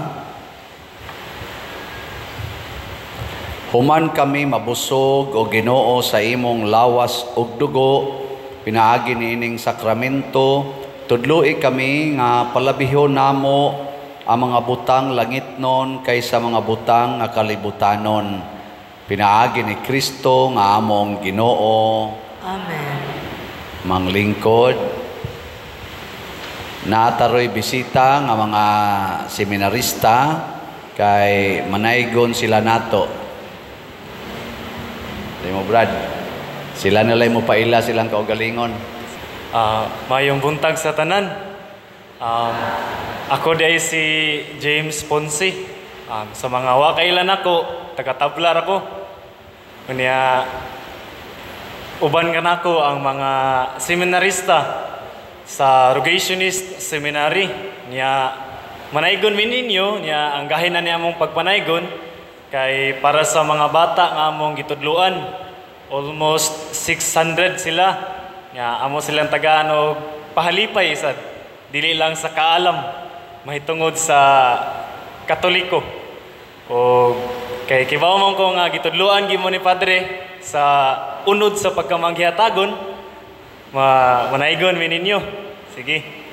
Human kami mabusog o Ginoo sa imong lawas ug dugo, pinaagi niining sakramento, tudloi kami nga palabihon namo ang mga butang langitnon kaysa mga butang nga kalibutanon. Pinaagi ni Kristo nga among Ginoo. Amen. Manglingkod, nataroy bisita nga mga seminarista kay manaygon sila nato. Di mo, Brad? Sila nalay mo paila silang kaugalingon. Mayong buntag sa tanan. Ako day si James Ponce. Sa mga wakailan ako, taga-tablar ako. Kanya, uban ka na ako ang mga seminarista sa Rogationist Seminary. Niya, manaygon min ninyo, niya, ang gahin na niya mong pagpanaygon, kay para sa mga bata nga among gitudluan, almost 600 sila. Niya, amo silang tagaan og pahalipay sad, dili lang sa kaalam, mahitungod sa Katoliko. O kay kibaw man ko nga gitudluan gimo ni Padre sa unod sa pagkamanghihatagon, manaygon mi ninyo. Sige.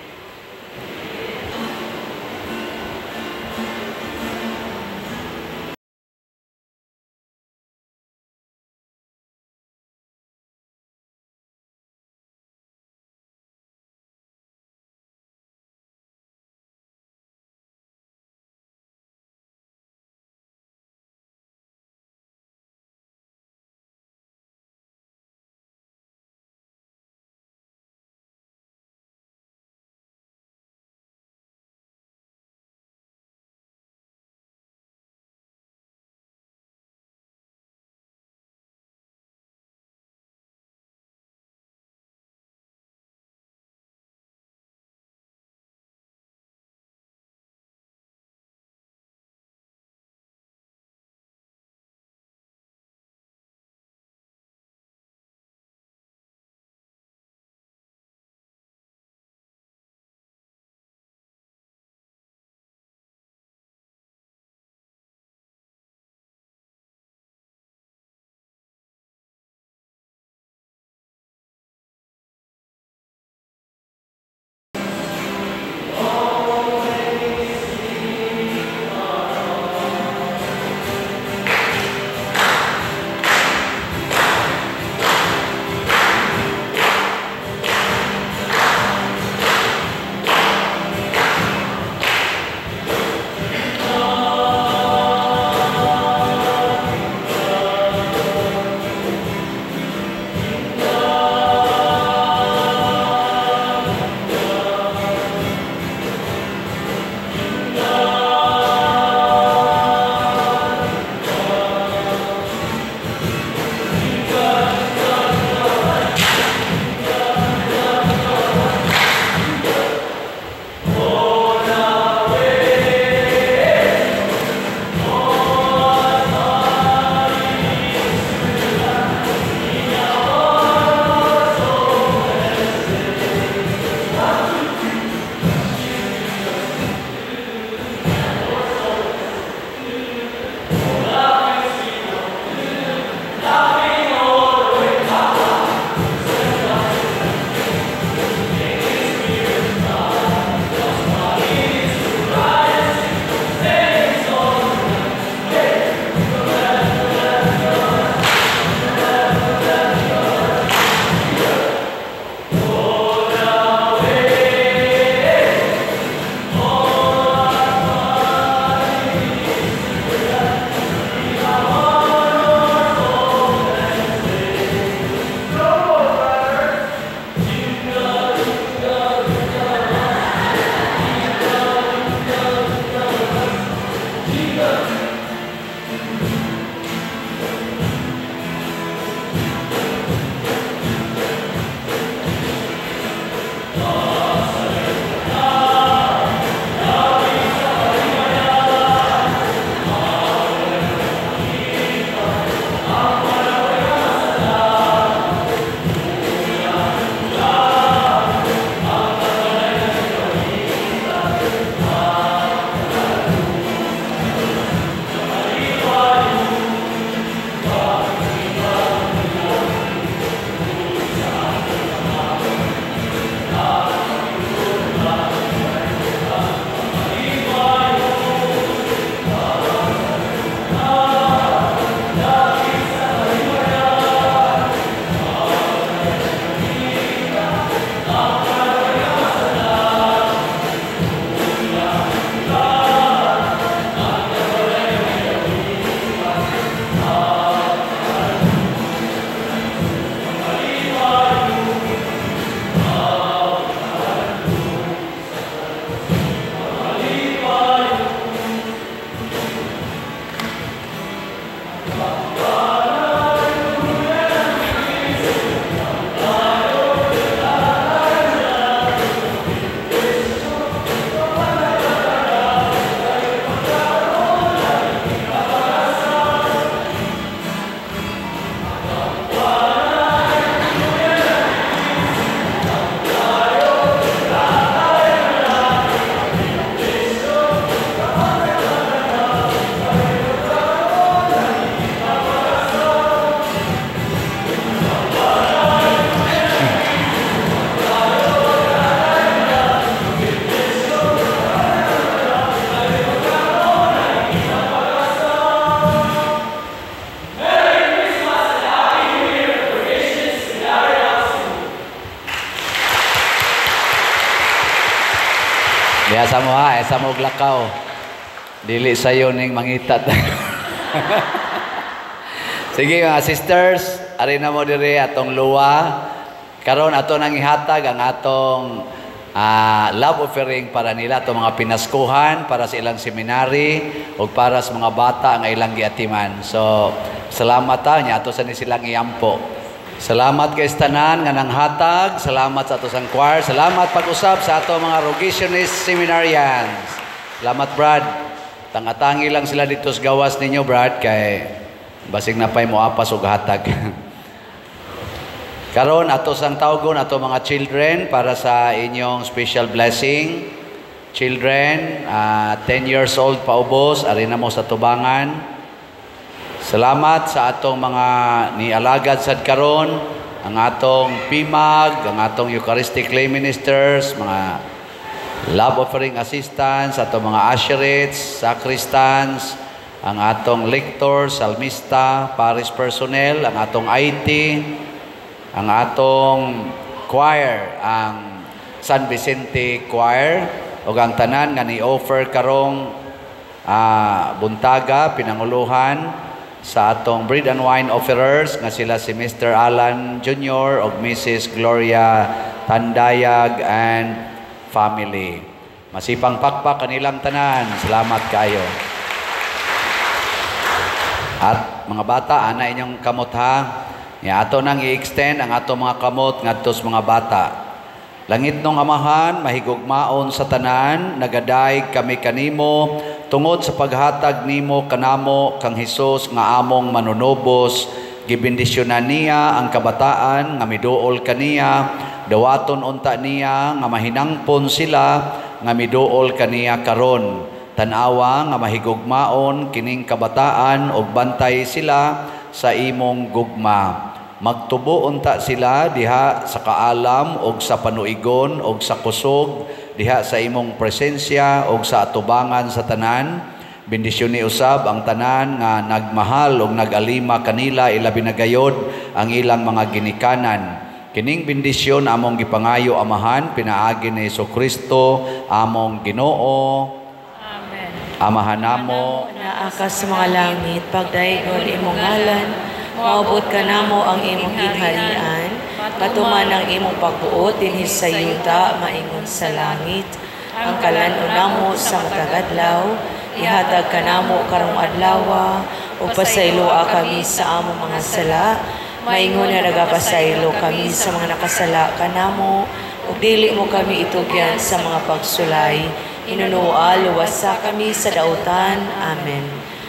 sa mo ha, sa mo lakaw. Dili sayo ning mangitat. Sige mga sisters, ari na mo diri atong luwa. Karon ato nang ihatag ang atong love offering para nila atong mga pinaskuhan para sa ilang seminary o para sa mga bata ang ilang giatiman. So, salamat nya ato sa ni silang iampo. Salamat kay tanan nga nanghatag, salamat sa ato sang choir, salamat pag-usab sa ato mga Rogationist seminarians. Salamat Brad. Tangatangi lang sila dito sa gawas ninyo Brad kay basig na pay mo apas og hatag. Karon ato sang tawgon ato mga children para sa inyong special blessing. Children, 10 years old paubos, ari na mo sa tubangan. Salamat sa atong mga nialagad sad karon, ang atong PIMAG, ang atong Eucharistic Lay Ministers, mga love offering assistants, atong mga usherates, sacristans, ang atong lectors, salmista, parish personnel, ang atong IT, ang atong choir, ang San Vicente Choir, o ang tanan nga ni-offer karong buntaga, pinanguluhan sa atong bread and wine offerers nga sila si Mr. Alan Jr. o Mrs. Gloria Tandayag and family. Masipang pakpak kanilang tanan. Salamat kayo. At mga bata, ana inyong kamot ha. Ya, ato nang i-extend ang ato mga kamot ngadto sa mga bata. Langit nung amahan, mahigugmaon sa tanan, nagadayeg kami kanimo, tungod sa paghatag nimo kanamo kang Hesus nga among manunubos, gibendisyonan niya ang kabataan nga miduol kaniya, dawaton unta niya nga mahinangpon sila nga miduol kaniya karon. Tanawa nga mahigugmaon kining kabataan ug bantay sila sa imong gugma. Magtubo unta sila diha sa kaalam og sa panuigon og sa kusog diha sa imong presensya og sa atubangan sa tanan. Bendisyon ni usab ang tanan nga nagmahal og nagalima kanila ilabi na gayod ang ilang mga ginikanan. Kining bendisyon among gipangayo amahan pinaagi ni Jesucristo among Ginoo. Amen. Amahan namo Naakas sa mga langit, pagdaigod imong ngalan, maabot ka namo ang imong gingharian, matuman ang imong pagbuot dinhi sa yuta, maingon sa langit. Ang kalan-on namo sa matag adlaw, ihatag ka namo karong adlaw, ug pasayloa kami sa among mga sala, maingon nga nagapasaylo kami sa mga nakasala kanamo, ug dili mo kami itugyan sa mga pagsulay. Inunuwa, luwasa kami sa dautan. Amen.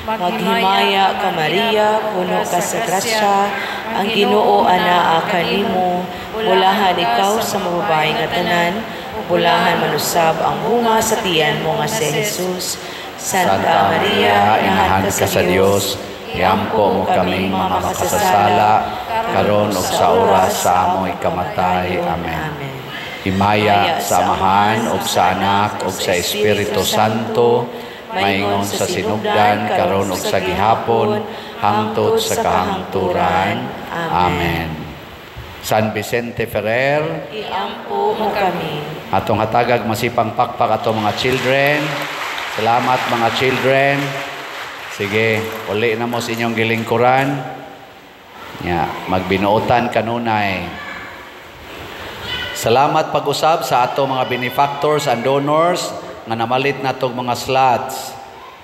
Maghimaya ka Maria, puno ka sa grasya, ang Ginoo anaa kanimo, bulahan ikaw sa mababaeng nga tanan, bulahan manusab ang bunga sa tiyan mo nga si Jesus. Santa Maria, inahan ka sa Dios, iampo mo kaming mga makasasala, karon ug sa oras sa amoy kamatay. Amen. Himaya sa Amahan ug sa Anak ug sa Espiritu Santo, maingon sa sinugdan karon ug sa gihapon hangtod sa kahangturan. Amen. San Vicente Ferrer, Iampo mo kami. atong hatagag masipang pakpak atong mga children. Salamat mga children. Sige, uli na mo sa inyong gilingkuran. Magbinuotan kanunay. Salamat pag-usab sa ato mga benefactors and donors nga namalit natong mga slots.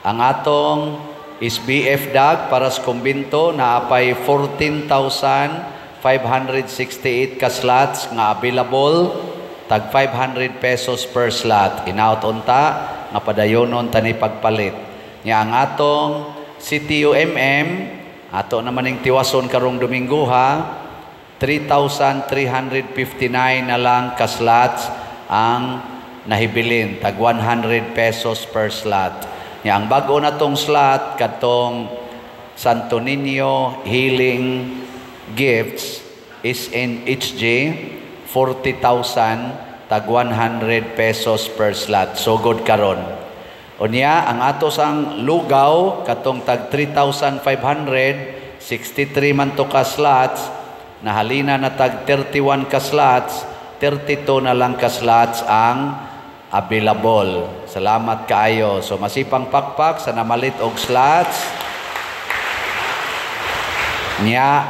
Ang atong SBF DAG para sa kumbinto na apay 14,568 ka slots nga available, tag 500 pesos per slot. Inaut unta nga padayonon tani pagpalit. Nya ang atong CTUMM ato naman ning tiwason karong Domingo ha, 3,359 na lang ka slots ang nahibilin, tag 100 pesos per slot. Nya ang bag-o na tong slot katong Santo Niño Healing Gifts is in HJ 40,000 tag 100 pesos per slot. So good karon. Unya ang ato sang lugaw katong tag 3,500, 63 man to ka slots. Nahalina na tag 31 ka slots, 32 na lang ka slots ang available. Salamat kaayo. So masipang pakpak sa namalit og slots. Nya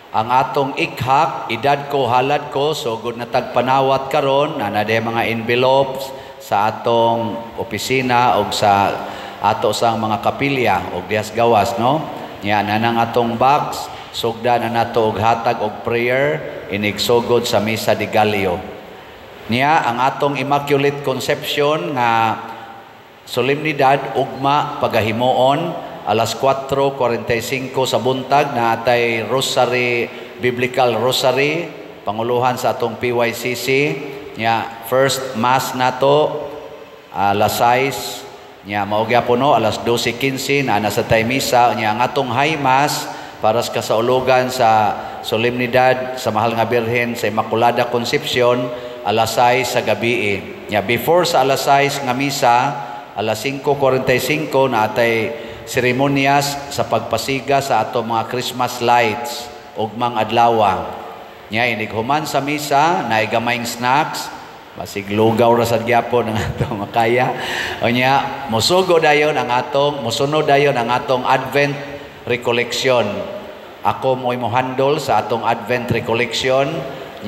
ang atong ikhak, edad ko, halad ko, so good na tagpanawat karon, ana day mga envelopes sa atong opisina o sa ato sang mga kapilya o diyas gawas, no? Nya nanang atong box, sugda na nato og hatag og prayer, inigsugod sa Misa de Gallo. Nya ang atong Immaculate Conception nga solemnidad ugma pagahimuon alas 4:45 sa buntag na atay Rosary, Biblical Rosary, panguluhan sa atong PYCC. Nya first mass nato alas 6, nya mao gyapon no alas 12:15 na nasa tay misa. Nya ang atong high mass para sa kasaulugan sa solemnidad sa Mahal nga Birhen sa Immaculada Concepcion alas 6 sa gabi. Nya before sa alas 6 nga misa, alas 5:45 na atay seremonyas sa pagpasiga sa ato mga Christmas lights ug mga adlaw. Nya inighuman sa misa na gamayng snacks, basig lugaw ra sad gyapon ang atong makaya. O nya musunod dayon ang atong Advent Recollection. Ako mo'y mohandle sa atong Advent Recollection.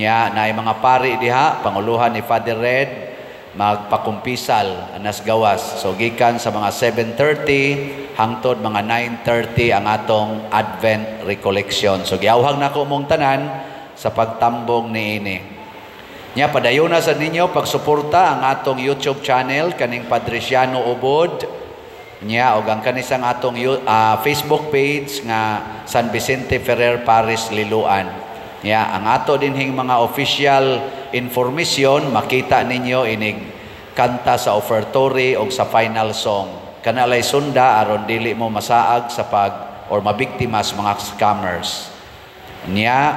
Nya naay mga pari diha, panguluhan ni Father Red, magpakumpisal anas gawas. So gikan sa mga 7:30 hangtod mga 9:30 ang atong Advent Recollection. So giawhag na ko mong tanan sa pagtambong niini. Nya padayon na sa ninyo pagsuporta ang atong YouTube channel kaning Padresiano Ubod. Nya og ang kanisang atong Facebook page nga San Vicente Ferrer Paris Liloan. Nya ang ato dinhing mga official information makita ninyo inig kanta sa offertory o sa final song. Kanalay sunda aron dili mo masaag sa or mabiktima sa mga scammers. Nya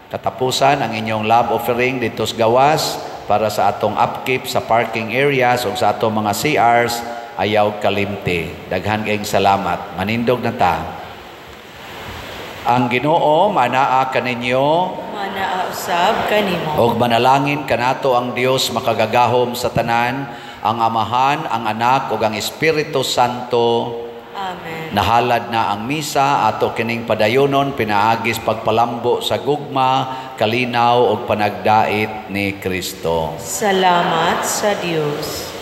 katapusan ang inyong love offering dito sa gawas para sa atong upkeep sa parking areas o sa atong mga CRs ayaw kalimti. Daghan kayong salamat. Manindog na ta. Ang Ginoo manaa kaninyo, Manaa usab kanimo. og manalangin kanato ang Dios makagagahom sa tanan, ang Amahan, ang Anak ug ang Espiritu Santo. Amen. Nahalad na ang misa ato kining padayonon pinaagis pagpalambo sa gugma, kalinaw ug panagdait ni Kristo. Salamat sa Dios.